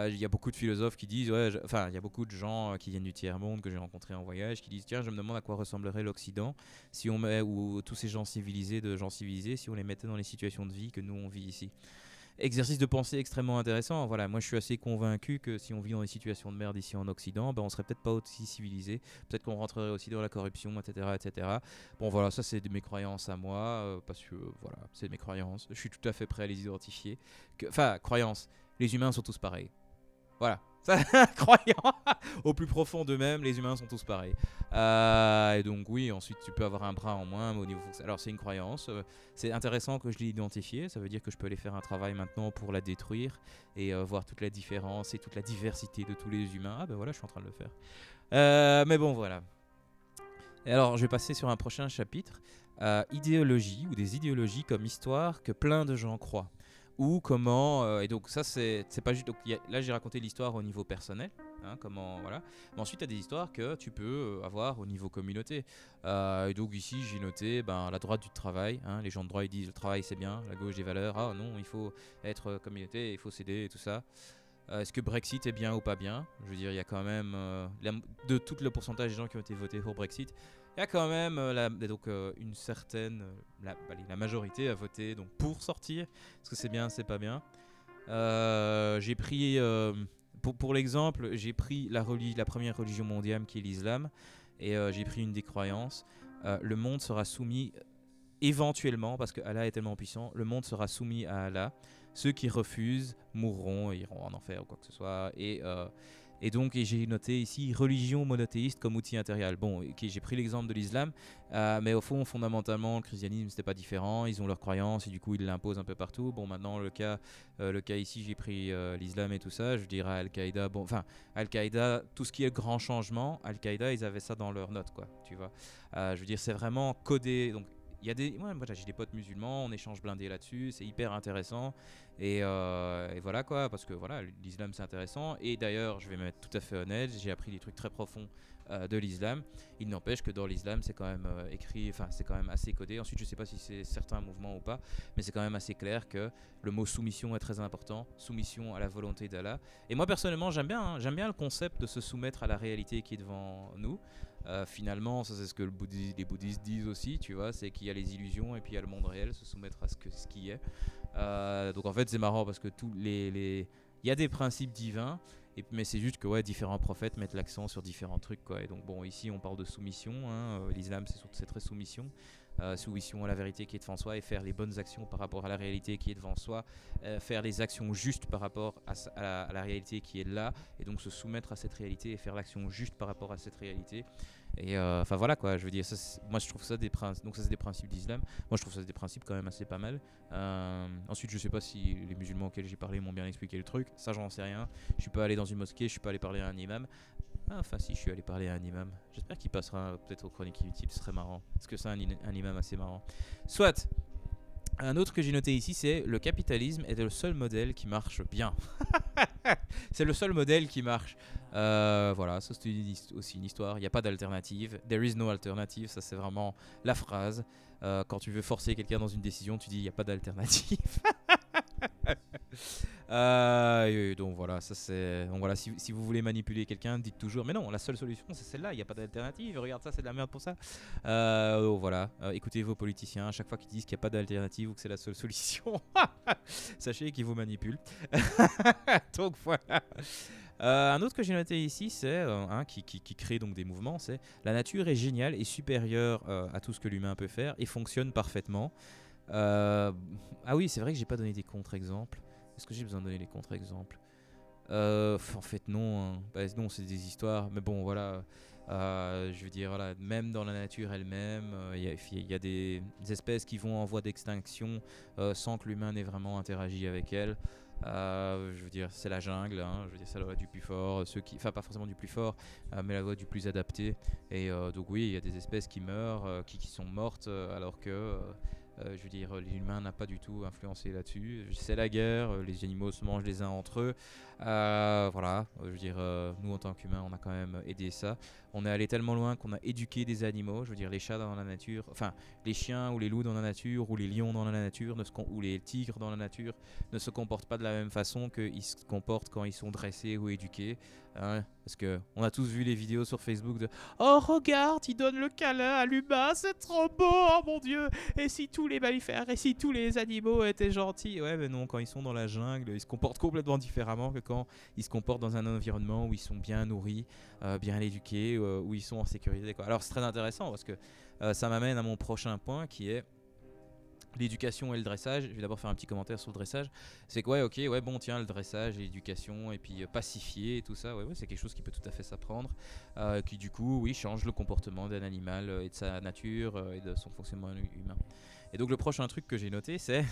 Il y a beaucoup de philosophes qui disent, enfin, il y a beaucoup de gens qui viennent du tiers-monde que j'ai rencontrés en voyage qui disent, tiens, je me demande à quoi ressemblerait l'Occident si on met, ou tous ces gens civilisés, si on les mettait dans les situations de vie que nous on vit ici. Exercice de pensée extrêmement intéressant. Voilà, moi je suis assez convaincu que si on vit dans des situations de merde ici en Occident, ben on serait peut-être pas aussi civilisé. Peut-être qu'on rentrerait aussi dans la corruption, etc., etc. Bon voilà, ça c'est de mes croyances à moi, parce que voilà, c'est mes croyances. Je suis tout à fait prêt à les identifier. Enfin, croyances. Les humains sont tous pareils. Voilà. Croyant au plus profond d'eux-mêmes, les humains sont tous pareils. Et donc oui, ensuite tu peux avoir un bras en moins, mais au niveau alors c'est une croyance. C'est intéressant que je l'ai identifié. Ça veut dire que je peux aller faire un travail maintenant pour la détruire et voir toute la différence et toute la diversité de tous les humains. Ah ben voilà, je suis en train de le faire. Mais bon voilà. Et alors je vais passer sur un prochain chapitre. Idéologie ou des idéologies comme histoire que plein de gens croient. Ou comment et donc ça c'est pas juste donc, là j'ai raconté l'histoire au niveau personnel, hein, comment voilà, mais ensuite tu as des histoires que tu peux avoir au niveau communauté, et donc ici j'ai noté la droite du travail, hein, les gens de droite ils disent le travail c'est bien, la gauche des valeurs, ah non il faut être communauté, il faut s'aider et tout ça. Est-ce que Brexit est bien ou pas bien? Je veux dire, il y a quand même, de tout le pourcentage des gens qui ont été votés pour Brexit, il y a quand même une certaine, la majorité a voté donc, pour sortir. Est-ce que c'est bien, c'est pas bien? J'ai pris, pour l'exemple, j'ai pris la première religion mondiale qui est l'islam, et j'ai pris une des croyances. Le monde sera soumis éventuellement, parce que Allah est tellement puissant, le monde sera soumis à Allah. Ceux qui refusent mourront et iront en enfer ou quoi que ce soit. Et donc, j'ai noté ici religion monothéiste comme outil intérieur. Bon, ok, j'ai pris l'exemple de l'islam, mais au fond, fondamentalement, le christianisme, c'était pas différent. Ils ont leurs croyances et du coup, ils l'imposent un peu partout. Bon, maintenant, le cas ici, j'ai pris l'islam et tout ça. Je dirais Al-Qaïda. Bon, enfin, Al-Qaïda, tout ce qui est grand changement, Al-Qaïda, ils avaient ça dans leurs notes, quoi. Tu vois. Je veux dire, c'est vraiment codé. Donc, il y a des, ouais, moi j'ai des potes musulmans, on échange blindé là-dessus, c'est hyper intéressant. Et voilà quoi, parce que voilà, l'islam c'est intéressant. Et d'ailleurs, je vais m'être tout à fait honnête, j'ai appris des trucs très profonds de l'islam. Il n'empêche que dans l'islam, c'est quand même écrit, enfin c'est quand même assez codé. Ensuite, je sais pas si c'est certains mouvements ou pas, mais c'est quand même assez clair que le mot soumission est très important, soumission à la volonté d'Allah. Et moi personnellement, j'aime bien le concept de se soumettre à la réalité qui est devant nous. Finalement, ça c'est ce que les bouddhistes disent aussi, tu vois, c'est qu'il y a les illusions et puis il y a le monde réel, se soumettre à ce qui est. Donc en fait c'est marrant parce que il y a des principes divins, mais c'est juste que ouais, différents prophètes mettent l'accent sur différents trucs quoi. Et donc bon, ici on parle de soumission, hein, l'islam c'est très soumission. Soumission à la vérité qui est devant soi et faire les bonnes actions par rapport à la réalité qui est devant soi, faire les actions justes par rapport à la réalité qui est là, et donc se soumettre à cette réalité et faire l'action juste par rapport à cette réalité. Et enfin voilà quoi, je veux dire, moi je trouve ça des principes, donc ça c'est des principes d'islam, moi je trouve ça des principes quand même assez pas mal. Ensuite je sais pas si les musulmans auxquels j'ai parlé m'ont bien expliqué le truc, ça j'en sais rien, je suis pas allé dans une mosquée, je suis pas allé parler à un imam. Enfin si, je suis allé parler à un imam. J'espère qu'il passera peut-être aux chroniques inutiles, ce serait marrant. Parce que c'est un imam assez marrant. Soit, un autre que j'ai noté ici, c'est le capitalisme est le seul modèle qui marche bien. C'est le seul modèle qui marche. Voilà, ça c'est aussi une histoire. Il n'y a pas d'alternative. There is no alternative, ça c'est vraiment la phrase. Quand tu veux forcer quelqu'un dans une décision, tu dis il n'y a pas d'alternative. Donc voilà, ça c'est. Donc voilà, si vous voulez manipuler quelqu'un, dites toujours. Mais non, la seule solution c'est celle-là. Il n'y a pas d'alternative. Regarde ça, c'est de la merde pour ça. Donc voilà, écoutez vos politiciens. À chaque fois qu'ils disent qu'il n'y a pas d'alternative ou que c'est la seule solution, sachez qu'ils vous manipulent. Donc voilà. Un autre que j'ai noté ici, c'est qui crée donc des mouvements. C'est la nature est géniale et supérieure à tout ce que l'humain peut faire et fonctionne parfaitement. Ah oui, c'est vrai que j'ai pas donné des contre-exemples. Est-ce que j'ai besoin de donner les contre-exemples En fait, non. Hein. Bah, non, c'est des histoires. Mais bon, voilà. Je veux dire, voilà, même dans la nature elle-même, il y a des espèces qui vont en voie d'extinction sans que l'humain n'ait vraiment interagi avec elles. Je veux dire, c'est la jungle. Hein, je veux dire, c'est la loi du plus fort. Enfin, pas forcément du plus fort, mais la loi du plus adapté. Et donc oui, il y a des espèces qui meurent, qui sont mortes, alors que je veux dire, l'humain n'a pas du tout influencé là-dessus. C'est la guerre, les animaux se mangent les uns entre eux. Voilà, je veux dire, nous en tant qu'humains, on a quand même aidé ça. On est allé tellement loin qu'on a éduqué des animaux. Je veux dire, les chats dans la nature, enfin, les chiens ou les loups dans la nature, ou les lions dans la nature, ou les tigres dans la nature, ne se comportent pas de la même façon qu'ils se comportent quand ils sont dressés ou éduqués. Hein, parce que on a tous vu les vidéos sur Facebook de oh regarde, il donne le câlin à l'humain, c'est trop beau, oh mon dieu. Et si tous les mammifères et si tous les animaux étaient gentils. Ouais mais non, quand ils sont dans la jungle, ils se comportent complètement différemment que quand ils se comportent dans un environnement où ils sont bien nourris, bien éduqués, où ils sont en sécurité quoi. Alors c'est très intéressant parce que ça m'amène à mon prochain point qui est l'éducation et le dressage. Je vais d'abord faire un petit commentaire sur le dressage. C'est que ouais, ok, ouais, bon, tiens, le dressage, l'éducation, et puis pacifier et tout ça, ouais, c'est quelque chose qui peut tout à fait s'apprendre, qui du coup, oui, change le comportement d'un animal et de sa nature et de son fonctionnement humain. Et donc le prochain truc que j'ai noté, c'est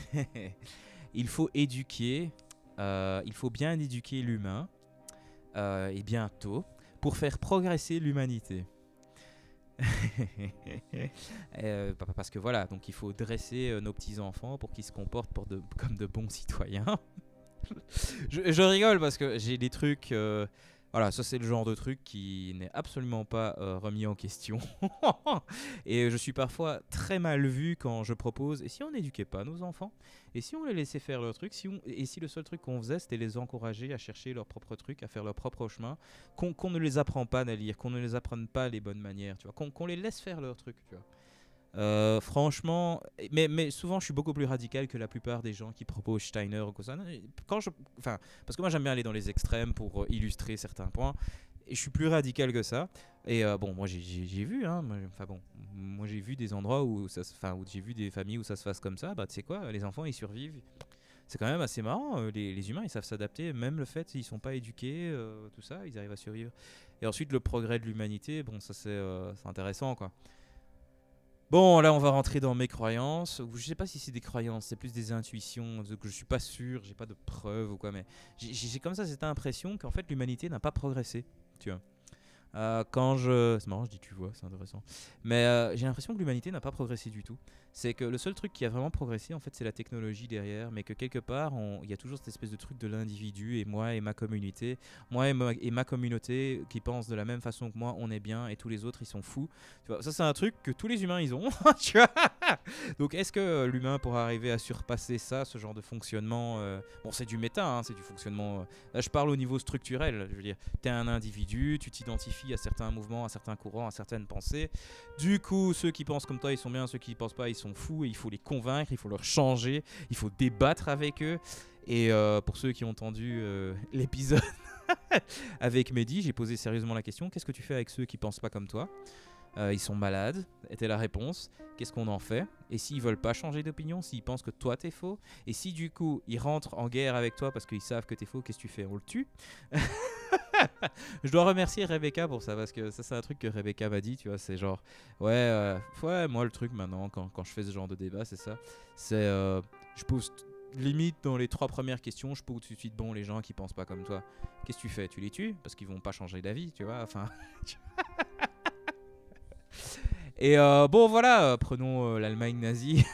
il faut éduquer, il faut bien éduquer l'humain et bientôt pour faire progresser l'humanité. Parce que voilà, donc il faut dresser nos petits-enfants pour qu'ils se comportent comme de bons citoyens. je rigole parce que j'ai des trucs... voilà, ça c'est le genre de truc qui n'est absolument pas remis en question. Et je suis parfois très mal vu quand je propose, et si on n'éduquait pas nos enfants? Et si on les laissait faire leur truc? Et si le seul truc qu'on faisait, c'était les encourager à chercher leur propre truc, à faire leur propre chemin, qu'on ne les apprend pas à lire, qu'on ne les apprenne pas les bonnes manières, tu vois, qu'on les laisse faire leur truc, tu vois. Franchement, mais souvent je suis beaucoup plus radical que la plupart des gens qui proposent Steiner ou quoi ça. Parce que moi j'aime bien aller dans les extrêmes pour illustrer certains points. je suis plus radical que ça. Et bon, moi j'ai vu, hein, enfin bon, moi j'ai vu des endroits où où j'ai vu des familles où ça se fasse comme ça. Bah tu sais quoi, les enfants ils survivent. C'est quand même assez marrant. Les humains ils savent s'adapter, même le fait ils sont pas éduqués, tout ça, ils arrivent à survivre. Et ensuite le progrès de l'humanité, bon ça c'est intéressant quoi. Bon, là, on va rentrer dans mes croyances. Je sais pas si c'est des croyances, c'est plus des intuitions, que je suis pas sûr, j'ai pas de preuves ou quoi, mais j'ai comme ça cette impression qu'en fait l'humanité n'a pas progressé. Tu vois. C'est marrant, je dis tu vois, c'est intéressant. Mais j'ai l'impression que l'humanité n'a pas progressé du tout. C'est que le seul truc qui a vraiment progressé, en fait, c'est la technologie derrière, mais que quelque part, il y a toujours cette espèce de truc de l'individu et moi et ma communauté, moi et ma communauté qui pensent de la même façon que moi, on est bien et tous les autres, ils sont fous. Tu vois, ça, c'est un truc que tous les humains, ils ont. Tu vois. Donc, est-ce que l'humain pourra arriver à surpasser ça, ce genre de fonctionnement Bon, c'est du méta, hein, c'est du fonctionnement. Là, je parle au niveau structurel. Je veux dire, t'es un individu, tu t'identifies à certains mouvements, à certains courants, à certaines pensées. Du coup, ceux qui pensent comme toi, ils sont bien, ceux qui pensent pas, ils sont fous. Et il faut les convaincre, il faut leur changer, il faut débattre avec eux. Et pour ceux qui ont entendu l'épisode avec Mehdi, j'ai posé sérieusement la question, qu'est-ce que tu fais avec ceux qui pensent pas comme toi? Ils sont malades, était la réponse. Qu'est-ce qu'on en fait? Et s'ils veulent pas changer d'opinion, s'ils pensent que toi t'es faux, et si du coup ils rentrent en guerre avec toi parce qu'ils savent que t'es faux, qu'est-ce que tu fais? On le tue? Je dois remercier Rebecca pour ça, parce que ça c'est un truc que Rebecca m'a dit, tu vois, c'est genre ouais, moi le truc maintenant quand je fais ce genre de débat, c'est ça, c'est je pose limite dans les 3 premières questions, je pose tout de suite, bon, les gens qui pensent pas comme toi, qu'est-ce que tu fais? Tu les tues parce qu'ils vont pas changer d'avis, tu vois, enfin. Et bon voilà, prenons l'Allemagne nazie.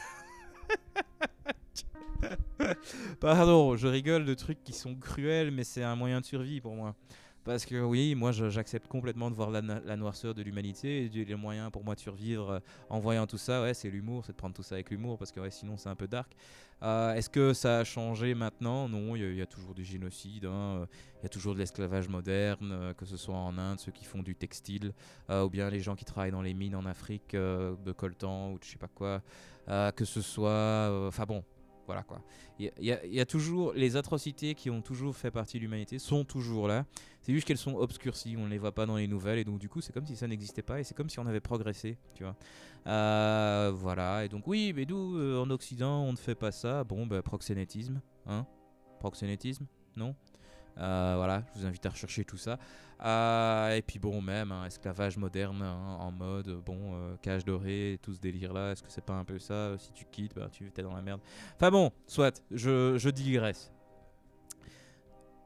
Pardon, je rigole de trucs qui sont cruels, mais c'est un moyen de survie pour moi. Parce que oui, moi j'accepte complètement de voir la noirceur de l'humanité. Et les moyens pour moi de survivre en voyant tout ça, ouais, c'est l'humour, c'est de prendre tout ça avec l'humour, parce que ouais, sinon c'est un peu dark. Est-ce que ça a changé maintenant? Non, il y a toujours des génocides, hein, il y a toujours de l'esclavage moderne, que ce soit en Inde, ceux qui font du textile, ou bien les gens qui travaillent dans les mines en Afrique, de coltan ou de je sais pas quoi, que ce soit... Enfin bon, voilà quoi. Il y a toujours les atrocités qui ont toujours fait partie de l'humanité sont toujours là. C'est juste qu'elles sont obscurcies, on ne les voit pas dans les nouvelles et donc du coup c'est comme si ça n'existait pas et c'est comme si on avait progressé, tu vois. Voilà, et donc oui, mais nous en Occident on ne fait pas ça. Bon, bah proxénétisme, hein? Proxénétisme, non? Voilà, je vous invite à rechercher tout ça. Et puis bon, même esclavage moderne, hein, en mode cage dorée, tout ce délire là. Est-ce que c'est pas un peu ça? Si tu quittes, bah, tu es dans la merde. Enfin bon, soit, je digresse.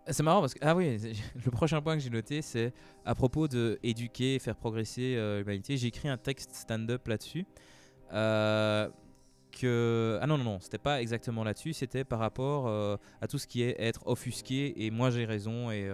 C'est marrant parce que, ah oui, le prochain point que j'ai noté, c'est à propos de éduquer et faire progresser l'humanité. J'ai écrit un texte stand-up là-dessus. Ah non, non, non, c'était pas exactement là-dessus, c'était par rapport à tout ce qui est être offusqué, et moi j'ai raison, et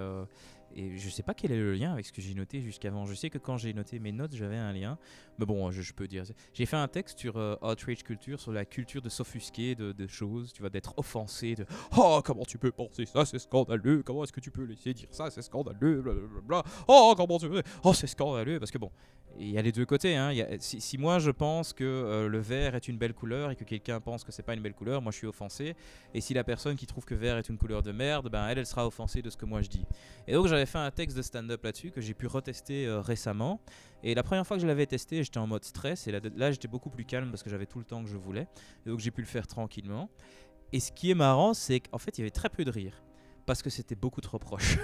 je sais pas quel est le lien avec ce que j'ai noté jusqu'avant. Je sais que quand j'ai noté mes notes, j'avais un lien, mais bon, je peux dire. J'ai fait un texte sur outrage culture, sur la culture de s'offusquer de choses, tu vois, d'être offensé, de oh, comment tu peux penser ça, c'est scandaleux, comment est-ce que tu peux laisser dire ça, c'est scandaleux, blablabla, oh, comment tu peux, oh, c'est scandaleux, parce que bon. Il y a les deux côtés. Hein. Si moi je pense que le vert est une belle couleur et que quelqu'un pense que c'est pas une belle couleur, moi je suis offensé. Et si la personne qui trouve que vert est une couleur de merde, ben elle sera offensée de ce que moi je dis. Et donc j'avais fait un texte de stand-up là-dessus que j'ai pu retester récemment. Et la première fois que je l'avais testé, j'étais en mode stress. Et là j'étais beaucoup plus calme parce que j'avais tout le temps que je voulais. Et donc j'ai pu le faire tranquillement. Et ce qui est marrant, c'est qu'en fait il y avait très peu de rire. Parce que c'était beaucoup trop proche.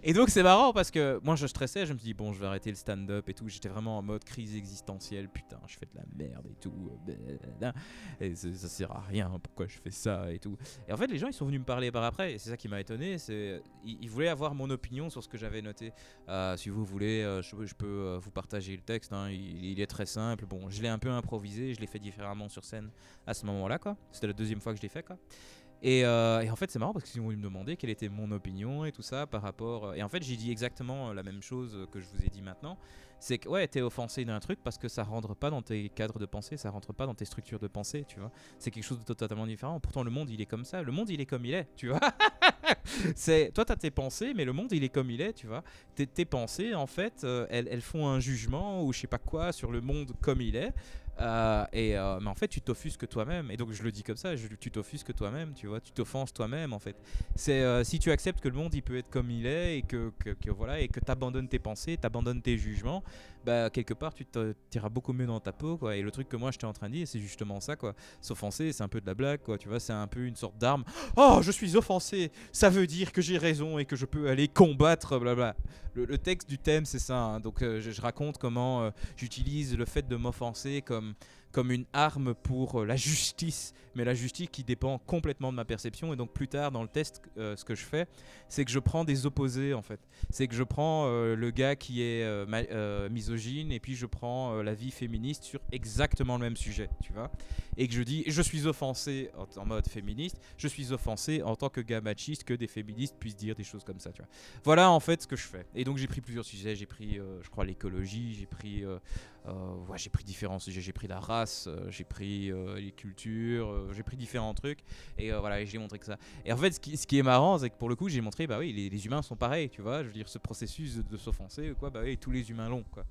Et donc c'est marrant parce que moi je stressais, je me dis bon je vais arrêter le stand-up et tout, j'étais vraiment en mode crise existentielle, putain je fais de la merde et tout, et ça sert à rien, pourquoi je fais ça et tout. Et en fait les gens ils sont venus me parler par après et c'est ça qui m'a étonné, c'est ils voulaient avoir mon opinion sur ce que j'avais noté. Si vous voulez je peux vous partager le texte, hein, il est très simple, bon je l'ai un peu improvisé, je l'ai fait différemment sur scène à ce moment là quoi, c'était la deuxième fois que je l'ai fait quoi. Et en fait c'est marrant parce qu'ils ont voulu me demander quelle était mon opinion et tout ça par rapport... Et en fait j'ai dit exactement la même chose que je vous ai dit maintenant. C'est que ouais, t'es offensé d'un truc parce que ça rentre pas dans tes cadres de pensée, ça rentre pas dans tes structures de pensée, tu vois. C'est quelque chose de totalement différent. Pourtant le monde il est comme ça, le monde il est comme il est, tu vois. Toi t'as tes pensées mais le monde il est comme il est, tu vois. Tes pensées en fait elles font un jugement ou je sais pas quoi sur le monde comme il est. Mais en fait, tu t'offusques toi-même. Et donc, je le dis comme ça, tu t'offusques toi-même, tu vois, tu t'offenses toi-même, en fait. C'est si tu acceptes que le monde, il peut être comme il est, et voilà, et que t'abandonnes tes pensées, t'abandonnes tes jugements, bah, quelque part, tu t'iras beaucoup mieux dans ta peau, quoi. Et le truc que moi, j'étais en train de dire, c'est justement ça, quoi. S'offenser, c'est un peu de la blague, quoi. Tu vois, c'est un peu une sorte d'arme. Oh, je suis offensé, ça veut dire que j'ai raison et que je peux aller combattre, blabla. Le texte du thème, c'est ça, hein. Donc, je raconte comment j'utilise le fait de m'offenser comme une arme pour la justice, mais la justice qui dépend complètement de ma perception. Et donc plus tard dans le test, ce que je fais, c'est que je prends des opposés en fait. C'est que je prends le gars qui est misogyne, et puis je prends la vie féministe sur exactement le même sujet, tu vois. Et que je dis, je suis offensé en mode féministe, je suis offensé en tant que gars machiste que des féministes puissent dire des choses comme ça, tu vois. Voilà en fait ce que je fais. Et donc j'ai pris plusieurs sujets, j'ai pris, je crois, l'écologie, ouais, j'ai pris différents sujets, j'ai pris la race, j'ai pris les cultures, j'ai pris différents trucs, et voilà, et j'ai montré que ça. Et en fait, ce qui est marrant, c'est que pour le coup, j'ai montré, bah oui, les humains sont pareils, tu vois, je veux dire, ce processus de s'offenser, quoi, bah oui, tous les humains l'ont, quoi.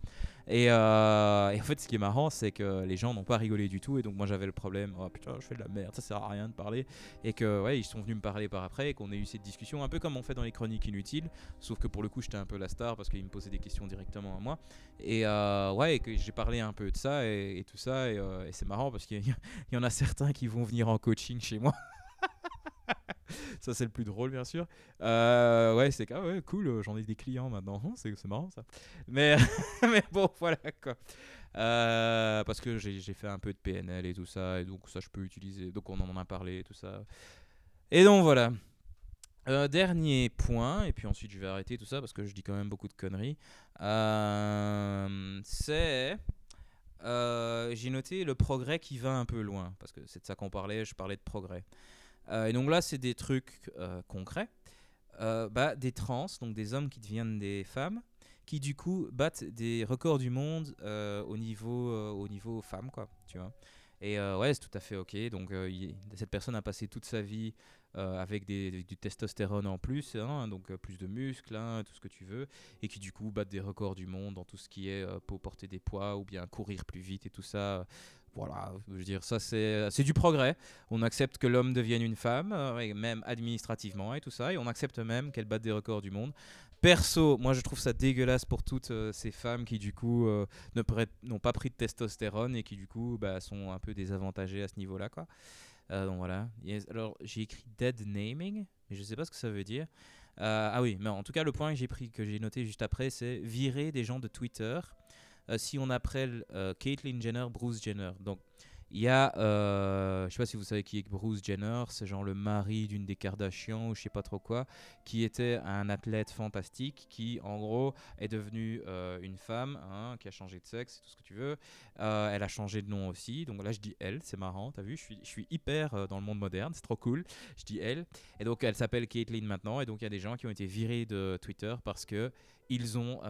Et en fait, ce qui est marrant, c'est que les gens n'ont pas rigolé du tout, et donc moi j'avais le problème, oh putain, je fais de la merde, ça sert à rien de parler, et que ouais, ils sont venus me parler par après, et qu'on ait eu cette discussion, un peu comme on fait dans les chroniques inutiles, sauf que pour le coup, j'étais un peu la star parce qu'ils me posaient des questions directement à moi. Et ouais, et que j'ai parlé un peu de ça et tout ça, et c'est marrant parce qu'il y en a certains qui vont venir en coaching chez moi. Ça, c'est le plus drôle, bien sûr. Ouais, c'est ah ouais, cool, j'en ai des clients maintenant. C'est marrant ça. Mais, mais bon, voilà quoi. Parce que j'ai fait un peu de PNL et tout ça, et donc ça, je peux utiliser. Donc, on en a parlé et tout ça. Et donc, voilà. Dernier point, et puis ensuite je vais arrêter tout ça parce que je dis quand même beaucoup de conneries. J'ai noté le progrès qui va un peu loin, parce que c'est de ça qu'on parlait, je parlais de progrès. Et donc là, c'est des trucs concrets. Des trans, donc des hommes qui deviennent des femmes, qui du coup battent des records du monde au niveau femmes, quoi, tu vois. Et ouais, c'est tout à fait ok. Donc cette personne a passé toute sa vie avec du testostérone en plus, hein, donc plus de muscles, hein, tout ce que tu veux, et qui du coup battent des records du monde dans tout ce qui est pour porter des poids ou bien courir plus vite et tout ça. Voilà, je veux dire, ça c'est du progrès. On accepte que l'homme devienne une femme, et même administrativement et tout ça, et on accepte même qu'elle batte des records du monde. Perso, moi je trouve ça dégueulasse pour toutes ces femmes qui du coup n'ont pas pris de testostérone et qui du coup sont un peu désavantagées à ce niveau-là, quoi. Donc voilà. Yes. Alors j'ai écrit dead naming, mais je sais pas ce que ça veut dire. Ah oui, mais en tout cas le point que j'ai noté juste après, c'est virer des gens de Twitter si on appelle Caitlyn Jenner Bruce Jenner. Donc il y a, je sais pas si vous savez qui est Bruce Jenner, c'est genre le mari d'une des Kardashians ou je sais pas trop quoi, qui était un athlète fantastique qui en gros est devenue une femme, hein, qui a changé de sexe, tout ce que tu veux. Elle a changé de nom aussi, donc là je dis elle, c'est marrant, t'as vu, je suis hyper dans le monde moderne, c'est trop cool. Je dis elle, et donc elle s'appelle Caitlyn maintenant, et donc il y a des gens qui ont été virés de Twitter parce que ils ont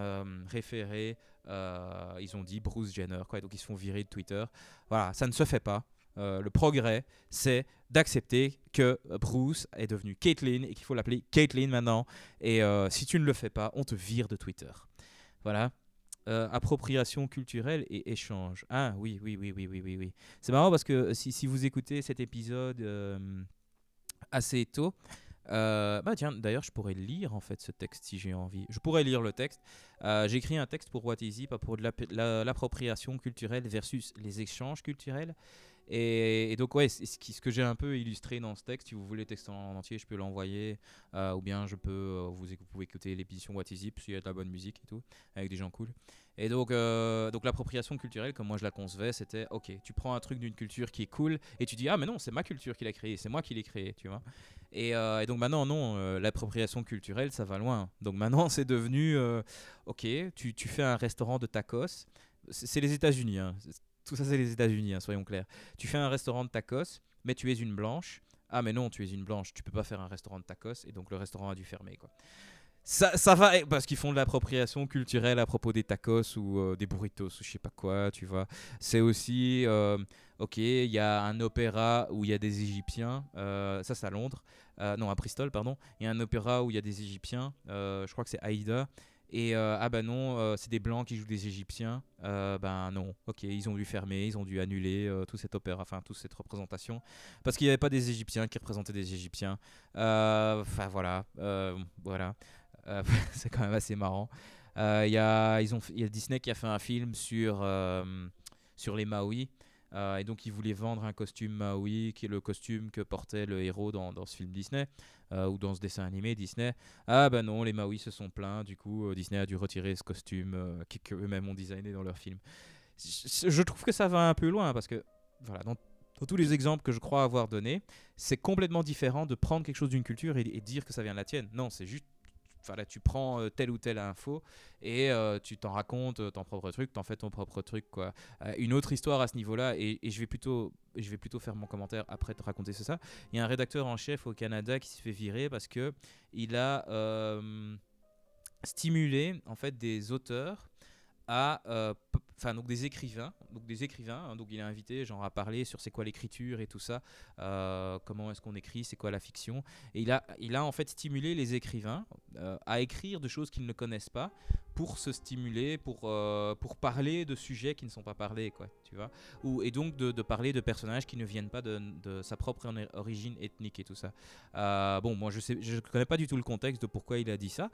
référé, ils ont dit Bruce Jenner, quoi, et donc ils se font virer de Twitter. Voilà, ça ne se fait pas. Le progrès, c'est d'accepter que Bruce est devenu Caitlyn et qu'il faut l'appeler Caitlyn maintenant. Et si tu ne le fais pas, on te vire de Twitter. Voilà. Appropriation culturelle et échange. Ah oui, oui, oui, oui, oui, oui, oui. C'est marrant parce que si vous écoutez cet épisode assez tôt, tiens, d'ailleurs, je pourrais lire en fait ce texte si j'ai envie. Je pourrais lire le texte. J'ai écrit un texte pour What Is It, pour l'appropriation culturelle versus les échanges culturels. Et donc, ouais, ce que j'ai un peu illustré dans ce texte, si vous voulez le texte en entier, je peux l'envoyer. Ou bien vous pouvez écouter l'émission What Is It, parce qu'il y a de la bonne musique et tout, avec des gens cool. Et donc l'appropriation culturelle, comme moi je la concevais, c'était ok, tu prends un truc d'une culture qui est cool et tu dis ah mais non, c'est ma culture qui l'a créé, c'est moi qui l'ai créé, tu vois. Et donc maintenant non, l'appropriation culturelle ça va loin. Donc maintenant c'est devenu ok, tu fais un restaurant de tacos, c'est les États-Unis, hein. Tout ça c'est les États-Unis, hein, soyons clairs. Tu fais un restaurant de tacos, mais tu es une blanche. Ah mais non, tu es une blanche, tu peux pas faire un restaurant de tacos, et donc le restaurant a dû fermer, quoi. Ça va, parce qu'ils font de l'appropriation culturelle à propos des tacos ou des burritos ou je sais pas quoi, tu vois. C'est aussi, ok, il y a un opéra où il y a des Égyptiens, ça c'est à Londres, non à Bristol, pardon. Il y a un opéra où il y a des Égyptiens, je crois que c'est Aïda, Et ah bah non, c'est des blancs qui jouent des Égyptiens. Ben non, ok, ils ont dû fermer, ils ont dû annuler tout cet opéra, enfin toute cette représentation, parce qu'il n'y avait pas des Égyptiens qui représentaient des Égyptiens. Enfin voilà, voilà. Euh, c'est quand même assez marrant. Il y a Disney qui a fait un film sur les Maoris. Et donc ils voulaient vendre un costume Maui, qui est le costume que portait le héros dans ce film Disney, ou dans ce dessin animé Disney. Ah bah non, les Maoris se sont plaints, du coup Disney a dû retirer ce costume qu'eux-mêmes ont designé dans leur film. Je trouve que ça va un peu loin, parce que voilà, dans tous les exemples que je crois avoir donnés, c'est complètement différent de prendre quelque chose d'une culture et dire que ça vient de la tienne. Non, c'est juste, enfin là, tu prends telle ou telle info et tu t'en racontes ton propre truc, t'en fais ton propre truc, quoi. Une autre histoire à ce niveau-là, et je vais plutôt faire mon commentaire après te raconter ça. Il y a un rédacteur en chef au Canada qui s'est fait virer parce que il a stimulé en fait des auteurs à enfin donc des écrivains, hein, donc il a invité genre à parler sur c'est quoi l'écriture et tout ça, comment est-ce qu'on écrit, c'est quoi la fiction, et il a en fait stimulé les écrivains à écrire de choses qu'ils ne connaissent pas pour se stimuler, pour parler de sujets qui ne sont pas parlés, quoi, tu vois, et donc de parler de personnages qui ne viennent pas de sa propre origine ethnique et tout ça. Bon, moi je connais pas du tout le contexte de pourquoi il a dit ça,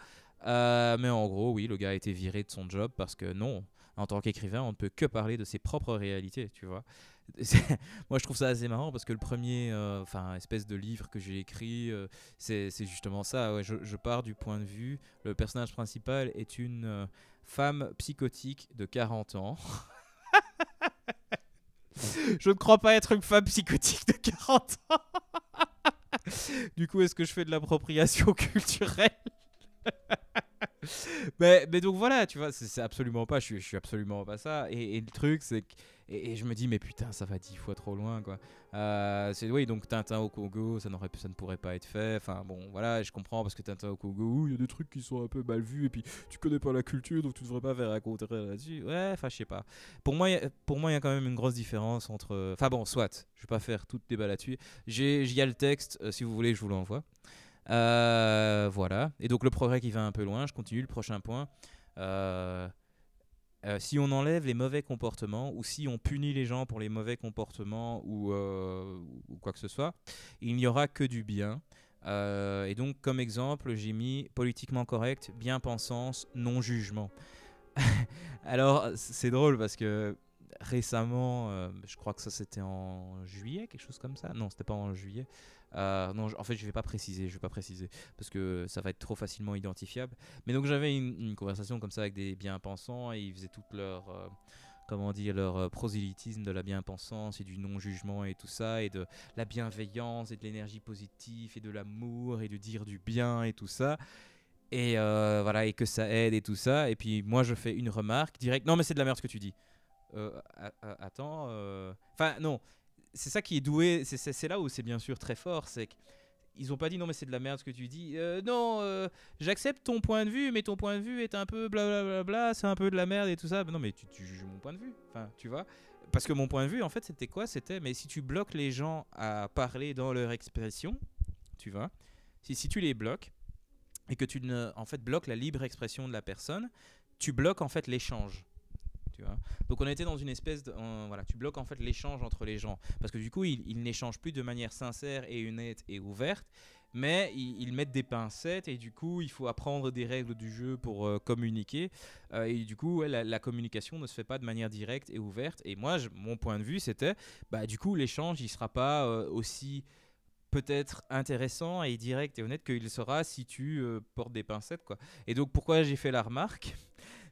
mais en gros, oui, le gars a été viré de son job parce que non, en tant qu'écrivain, on ne peut que parler de ses propres réalités, tu vois. Moi, je trouve ça assez marrant parce que le premier, enfin, espèce de livre que j'ai écrit, c'est justement ça. Ouais, je pars du point de vue, le personnage principal est une femme psychotique de 40 ans. Je ne crois pas être une femme psychotique de 40 ans. Du coup, est-ce que je fais de l'appropriation culturelle? Mais donc voilà, tu vois, c'est absolument pas, je suis absolument pas ça. Et le truc, c'est que. Et je me dis, mais putain, ça va 10 fois trop loin, quoi. Oui, donc Tintin au Congo, ça ne pourrait pas être fait. Enfin, bon, voilà, je comprends parce que Tintin au Congo, il y a des trucs qui sont un peu mal vus, et puis tu connais pas la culture, donc tu devrais pas faire raconter là-dessus. Ouais, enfin, je sais pas. Pour moi, il y a quand même une grosse différence entre. Enfin, bon, soit, je vais pas faire tout le débat là-dessus. Il y a le texte, si vous voulez, je vous l'envoie. Voilà. Et donc le progrès qui va un peu loin, je continue le prochain point. Euh, si on enlève les mauvais comportements ou si on punit les gens pour les mauvais comportements ou quoi que ce soit, il n'y aura que du bien. Et donc comme exemple, j'ai mis politiquement correct, bien-pensance, non-jugement. Alors c'est drôle parce que récemment, je crois que ça c'était en juillet, quelque chose comme ça. Non, c'était pas en juillet. Non, en fait, je vais pas préciser parce que ça va être trop facilement identifiable. Mais donc j'avais une conversation comme ça avec des bien-pensants et ils faisaient toute leur comment dire, leur prosélytisme de la bien-pensance et du non-jugement et tout ça, et de la bienveillance et de l'énergie positive et de l'amour et de dire du bien et tout ça. Et voilà, et que ça aide et tout ça. Et puis moi, je fais une remarque directe. Non, mais c'est de la merde ce que tu dis. Attends. Enfin, non. C'est ça qui est doué. C'est là où c'est bien sûr très fort. C'est qu'ils ont pas dit non, mais c'est de la merde ce que tu dis. Non, j'accepte ton point de vue, mais ton point de vue est un peu blablabla. C'est un peu de la merde et tout ça. Non, mais tu juges mon point de vue. Enfin, tu vois. Parce que mon point de vue, en fait, c'était quoi? C'était, mais si tu bloques les gens à parler dans leur expression, tu vois. Si tu les bloques et que tu ne, en fait, bloques la libre expression de la personne, tu bloques en fait l'échange. Tu vois. Donc on était dans une espèce de, voilà, tu bloques en fait l'échange entre les gens parce que du coup ils n'échangent plus de manière sincère et honnête et ouverte, mais ils mettent des pincettes et du coup il faut apprendre des règles du jeu pour communiquer, et du coup ouais, la communication ne se fait pas de manière directe et ouverte. Et moi mon point de vue c'était bah du coup l'échange il sera pas aussi peut-être intéressant et direct et honnête qu'il sera si tu portes des pincettes, quoi. Et donc pourquoi j'ai fait la remarque,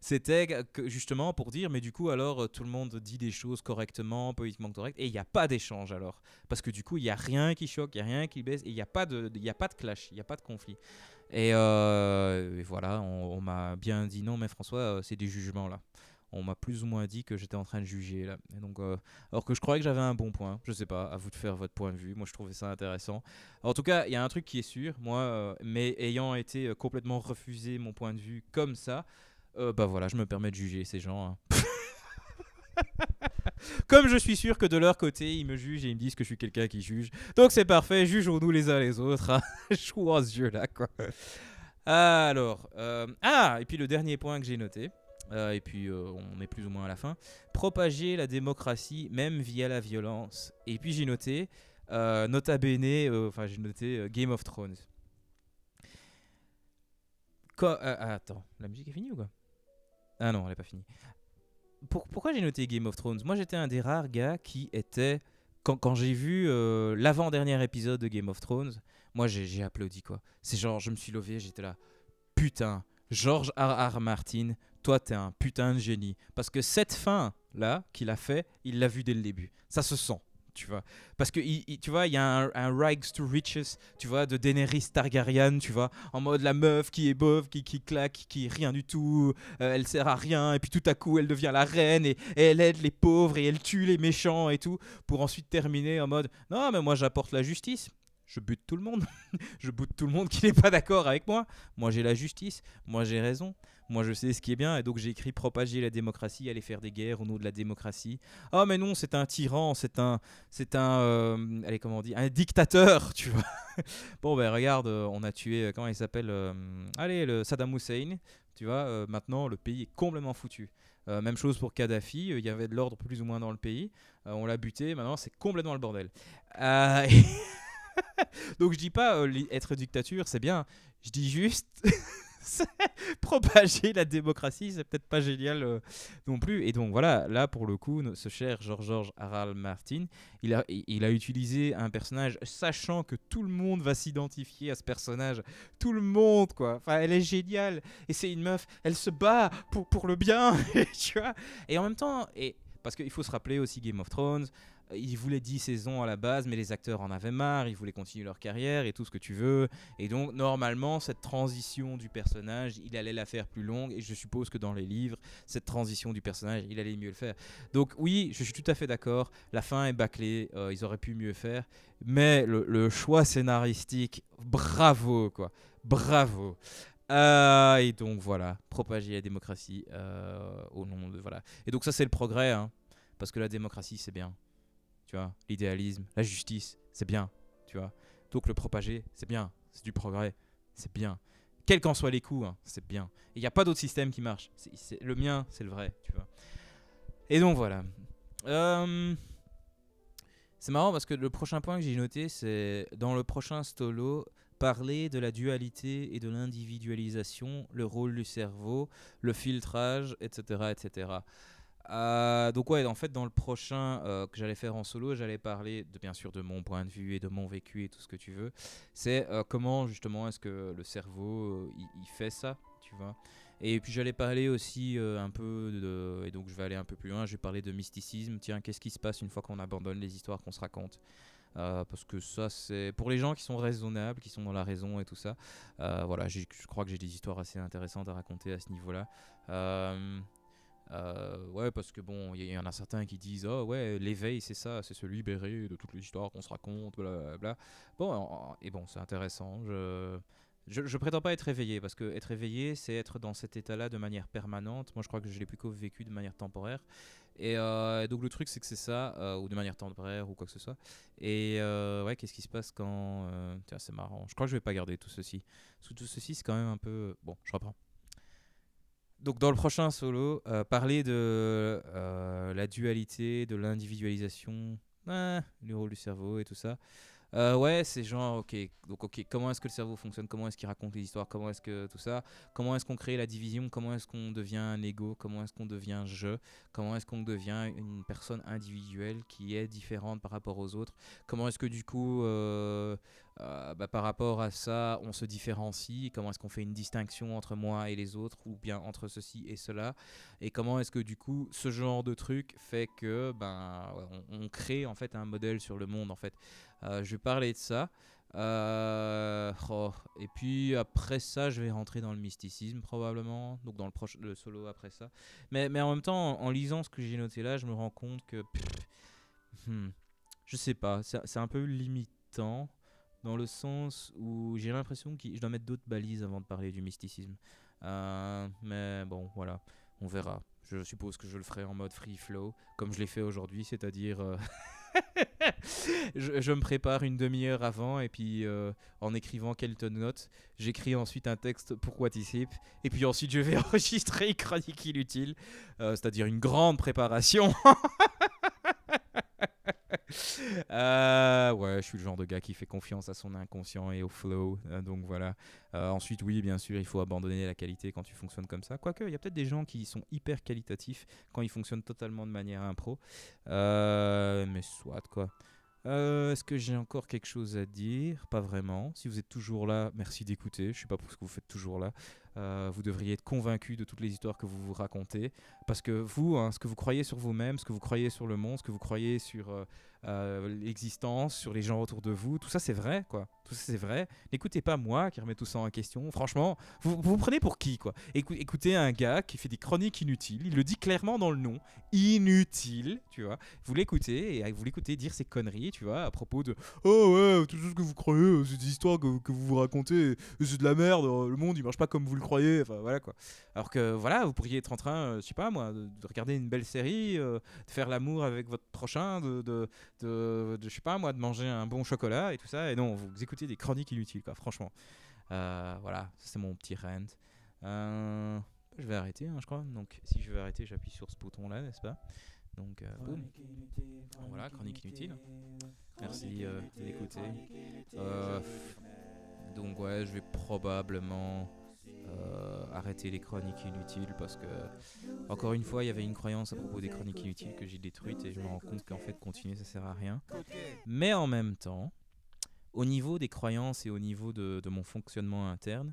c'était que, justement pour dire mais du coup alors tout le monde dit des choses correctement, politiquement correct, et il n'y a pas d'échange alors parce que du coup il n'y a rien qui choque, il n'y a rien qui baisse et il n'y a pas de clash, il n'y a pas de conflit. Et voilà, on m'a bien dit non mais François, c'est des jugements là. On m'a plus ou moins dit que j'étais en train de juger là. Et donc, alors que je croyais que j'avais un bon point. Je sais pas, à vous de faire votre point de vue. Moi, je trouvais ça intéressant. En tout cas, il y a un truc qui est sûr. Moi, mais ayant été complètement refusé mon point de vue comme ça, bah voilà, je me permets de juger ces gens, hein. Comme je suis sûr que de leur côté, ils me jugent et ils me disent que je suis quelqu'un qui juge. Donc c'est parfait, jugeons-nous les uns les autres, hein. Jouons à ce jeu-là, quoi. Et puis le dernier point que j'ai noté, et puis on est plus ou moins à la fin, propager la démocratie même via la violence. Et puis j'ai noté, nota bene, j'ai noté Game of Thrones. Attends, la musique est finie ou quoi? Ah non, elle est pas finie. Pourquoi j'ai noté Game of Thrones? Moi j'étais un des rares gars qui était, quand j'ai vu l'avant-dernier épisode de Game of Thrones, moi j'ai applaudi quoi. C'est genre, je me suis levé, j'étais là. Putain, George R. R. Martin, toi t'es un putain de génie. Parce que cette fin là qu'il a fait, il l'a vu dès le début. Ça se sent, tu vois. Parce que tu vois, il y a un Rags to Riches, tu vois, de Daenerys Targaryen, tu vois, en mode la meuf qui est beauf, qui claque, qui est rien du tout, elle sert à rien, et puis tout à coup elle devient la reine et elle aide les pauvres et elle tue les méchants et tout, pour ensuite terminer en mode non mais moi j'apporte la justice. Je bute tout le monde. Je bute tout le monde qui n'est pas d'accord avec moi. Moi, j'ai la justice. Moi, j'ai raison. Moi, je sais ce qui est bien. Et donc, j'ai écrit propager la démocratie, aller faire des guerres au nom de la démocratie. Oh, mais non, c'est un tyran. Allez, comment on dit, un dictateur, tu vois. Bon, ben, regarde, on a tué, comment il s'appelle allez, le Saddam Hussein. Tu vois, maintenant, le pays est complètement foutu. Même chose pour Kadhafi. Il y avait de l'ordre plus ou moins dans le pays. On l'a buté. Maintenant, c'est complètement le bordel. Euh, Donc je dis pas être dictature, c'est bien. Je dis juste propager la démocratie, c'est peut-être pas génial non plus. Et donc voilà, là pour le coup, ce cher George R. R. Martin, il a utilisé un personnage sachant que tout le monde va s'identifier à ce personnage. Tout le monde, quoi. Enfin, elle est géniale. Et c'est une meuf, elle se bat pour le bien, tu vois. Et en même temps, parce qu'il faut se rappeler aussi Game of Thrones, ils voulaient 10 saisons à la base, mais les acteurs en avaient marre, ils voulaient continuer leur carrière et tout ce que tu veux. Et donc, normalement, cette transition du personnage, il allait la faire plus longue. Et je suppose que dans les livres, cette transition du personnage, il allait mieux le faire. Donc, oui, je suis tout à fait d'accord. La fin est bâclée, ils auraient pu mieux faire. Mais le choix scénaristique, bravo, quoi. Bravo. Et donc, voilà, propager la démocratie au nom de. Voilà. Et donc, ça, c'est le progrès, hein, parce que la démocratie, c'est bien. Tu vois, l'idéalisme, la justice, c'est bien, tu vois. Donc le propager, c'est bien, c'est du progrès, c'est bien. Quels qu'en soient les coûts, hein, c'est bien. Il n'y a pas d'autre système qui marche. Le mien, c'est le vrai, tu vois. Et donc voilà. Euh, c'est marrant parce que le prochain point que j'ai noté, c'est dans le prochain Stolo, parler de la dualité et de l'individualisation, le rôle du cerveau, le filtrage, etc. etc. Donc ouais, en fait, dans le prochain que j'allais faire en solo, j'allais parler bien sûr de mon point de vue et de mon vécu et tout ce que tu veux. C'est comment justement est-ce que le cerveau il fait ça, tu vois. Et puis j'allais parler aussi un peu de, et donc je vais aller un peu plus loin. Je vais parler de mysticisme. Tiens, qu'est-ce qui se passe une fois qu'on abandonne les histoires qu'on se raconte? Parce que ça, c'est pour les gens qui sont raisonnables, qui sont dans la raison et tout ça. Voilà, je crois que j'ai des histoires assez intéressantes à raconter à ce niveau-là. Ouais, parce que bon, il y en a certains qui disent oh ouais, l'éveil c'est ça, c'est se libérer de toutes les histoires qu'on se raconte, blablabla. Bon, et bon, c'est intéressant. Je prétends pas être éveillé parce que être éveillé, c'est être dans cet état-là de manière permanente. Moi, je crois que je l'ai plutôt vécu de manière temporaire. Et donc le truc, c'est que c'est ça, ou de manière temporaire ou quoi que ce soit. Et ouais, qu'est-ce qui se passe quand tiens, c'est marrant. Je crois que je vais pas garder tout ceci. Parce que tout ceci, c'est quand même un peu. Bon, je reprends. Donc dans le prochain solo, parler de la dualité, de l'individualisation, du rôle du cerveau et tout ça. Ouais, c'est genre, ok, donc ok, comment est-ce que le cerveau fonctionne, comment est-ce qu'il raconte les histoires, comment est-ce que tout ça, comment est-ce qu'on crée la division, comment est-ce qu'on devient un ego, comment est-ce qu'on devient je, comment est-ce qu'on devient une personne individuelle qui est différente par rapport aux autres, comment est-ce que du coup, par rapport à ça, on se différencie, comment est-ce qu'on fait une distinction entre moi et les autres, ou bien entre ceci et cela, et comment est-ce que du coup, ce genre de truc fait que, on crée en fait un modèle sur le monde en fait. Je vais parler de ça. Et puis après ça, je vais rentrer dans le mysticisme probablement. Donc dans le solo après ça. Mais en même temps, en lisant ce que j'ai noté là, je me rends compte que je sais pas, c'est un peu limitant dans le sens où j'ai l'impression que je dois mettre d'autres balises avant de parler du mysticisme. Mais bon, voilà, on verra. Je suppose que je le ferai en mode free flow, comme je l'ai fait aujourd'hui, c'est-à-dire Je me prépare une demi-heure avant et puis en écrivant quelques notes, j'écris ensuite un texte pour Whatissip et puis ensuite je vais enregistrer une chronique inutile, c'est-à-dire une grande préparation. Ouais, je suis le genre de gars qui fait confiance à son inconscient et au flow, donc voilà. Ensuite, oui, bien sûr, il faut abandonner la qualité quand tu fonctionnes comme ça. Quoique, il y a peut-être des gens qui sont hyper qualitatifs quand ils fonctionnent totalement de manière impro. Mais soit, quoi. Est-ce que j'ai encore quelque chose à dire? Pas vraiment. Si vous êtes toujours là, merci d'écouter. Je sais pas pour ce que vous faites toujours là. Vous devriez être convaincu de toutes les histoires que vous vous racontez. Parce que vous, hein, ce que vous croyez sur vous-même, ce que vous croyez sur le monde, ce que vous croyez sur l'existence, sur les gens autour de vous, tout ça c'est vrai, quoi. Tout ça c'est vrai. N'écoutez pas moi qui remets tout ça en question. Franchement, vous prenez pour qui, quoi? Écoutez un gars qui fait des chroniques inutiles. Il le dit clairement dans le nom. Inutile, tu vois. Vous l'écoutez et vous l'écoutez dire ces conneries, tu vois, à propos de oh ouais, tout ce que vous croyez, c'est des histoires que vous vous racontez, c'est de la merde, le monde il marche pas comme vous le croyez, enfin voilà quoi. Alors que voilà, vous pourriez être en train, je sais pas moi, de regarder une belle série, de faire l'amour avec votre prochain, je sais pas moi, de manger un bon chocolat et tout ça, et non, vous écoutez des chroniques inutiles quoi, franchement. Voilà, ça, c'est mon petit rant. Je vais arrêter, hein, je crois. Donc, si je veux arrêter, j'appuie sur ce bouton-là, n'est-ce pas? Donc, boum. Voilà, chronique inutile. Merci d'écouter. Donc, ouais, je vais probablement arrêter les chroniques inutiles parce que, encore une fois, il y avait une croyance à propos des chroniques inutiles que j'ai détruite et je me rends compte qu'en fait, continuer, ça sert à rien. Mais en même temps, au niveau des croyances et au niveau de mon fonctionnement interne,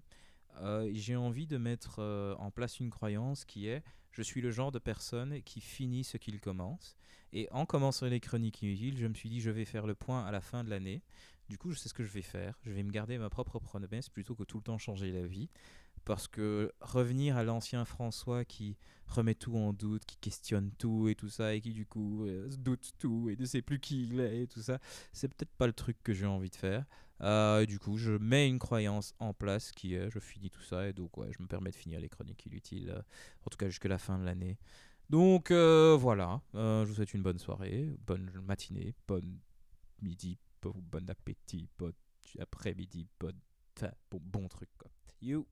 j'ai envie de mettre en place une croyance qui est je suis le genre de personne qui finit ce qu'il commence. Et en commençant les chroniques inutiles, je me suis dit je vais faire le point à la fin de l'année. Du coup, je sais ce que je vais faire. Je vais me garder ma propre promesse plutôt que tout le temps changer la vie. Parce que revenir à l'ancien François qui remet tout en doute, qui questionne tout et tout ça, et qui du coup se doute tout et ne sait plus qui il est et tout ça, c'est peut-être pas le truc que j'ai envie de faire. Du coup, je mets une croyance en place qui est je finis tout ça, et donc ouais, je me permets de finir les chroniques inutiles, en tout cas jusqu'à la fin de l'année. Donc voilà, je vous souhaite une bonne soirée, bonne matinée, bon midi, bon appétit, bon après-midi, enfin, bon truc quoi. You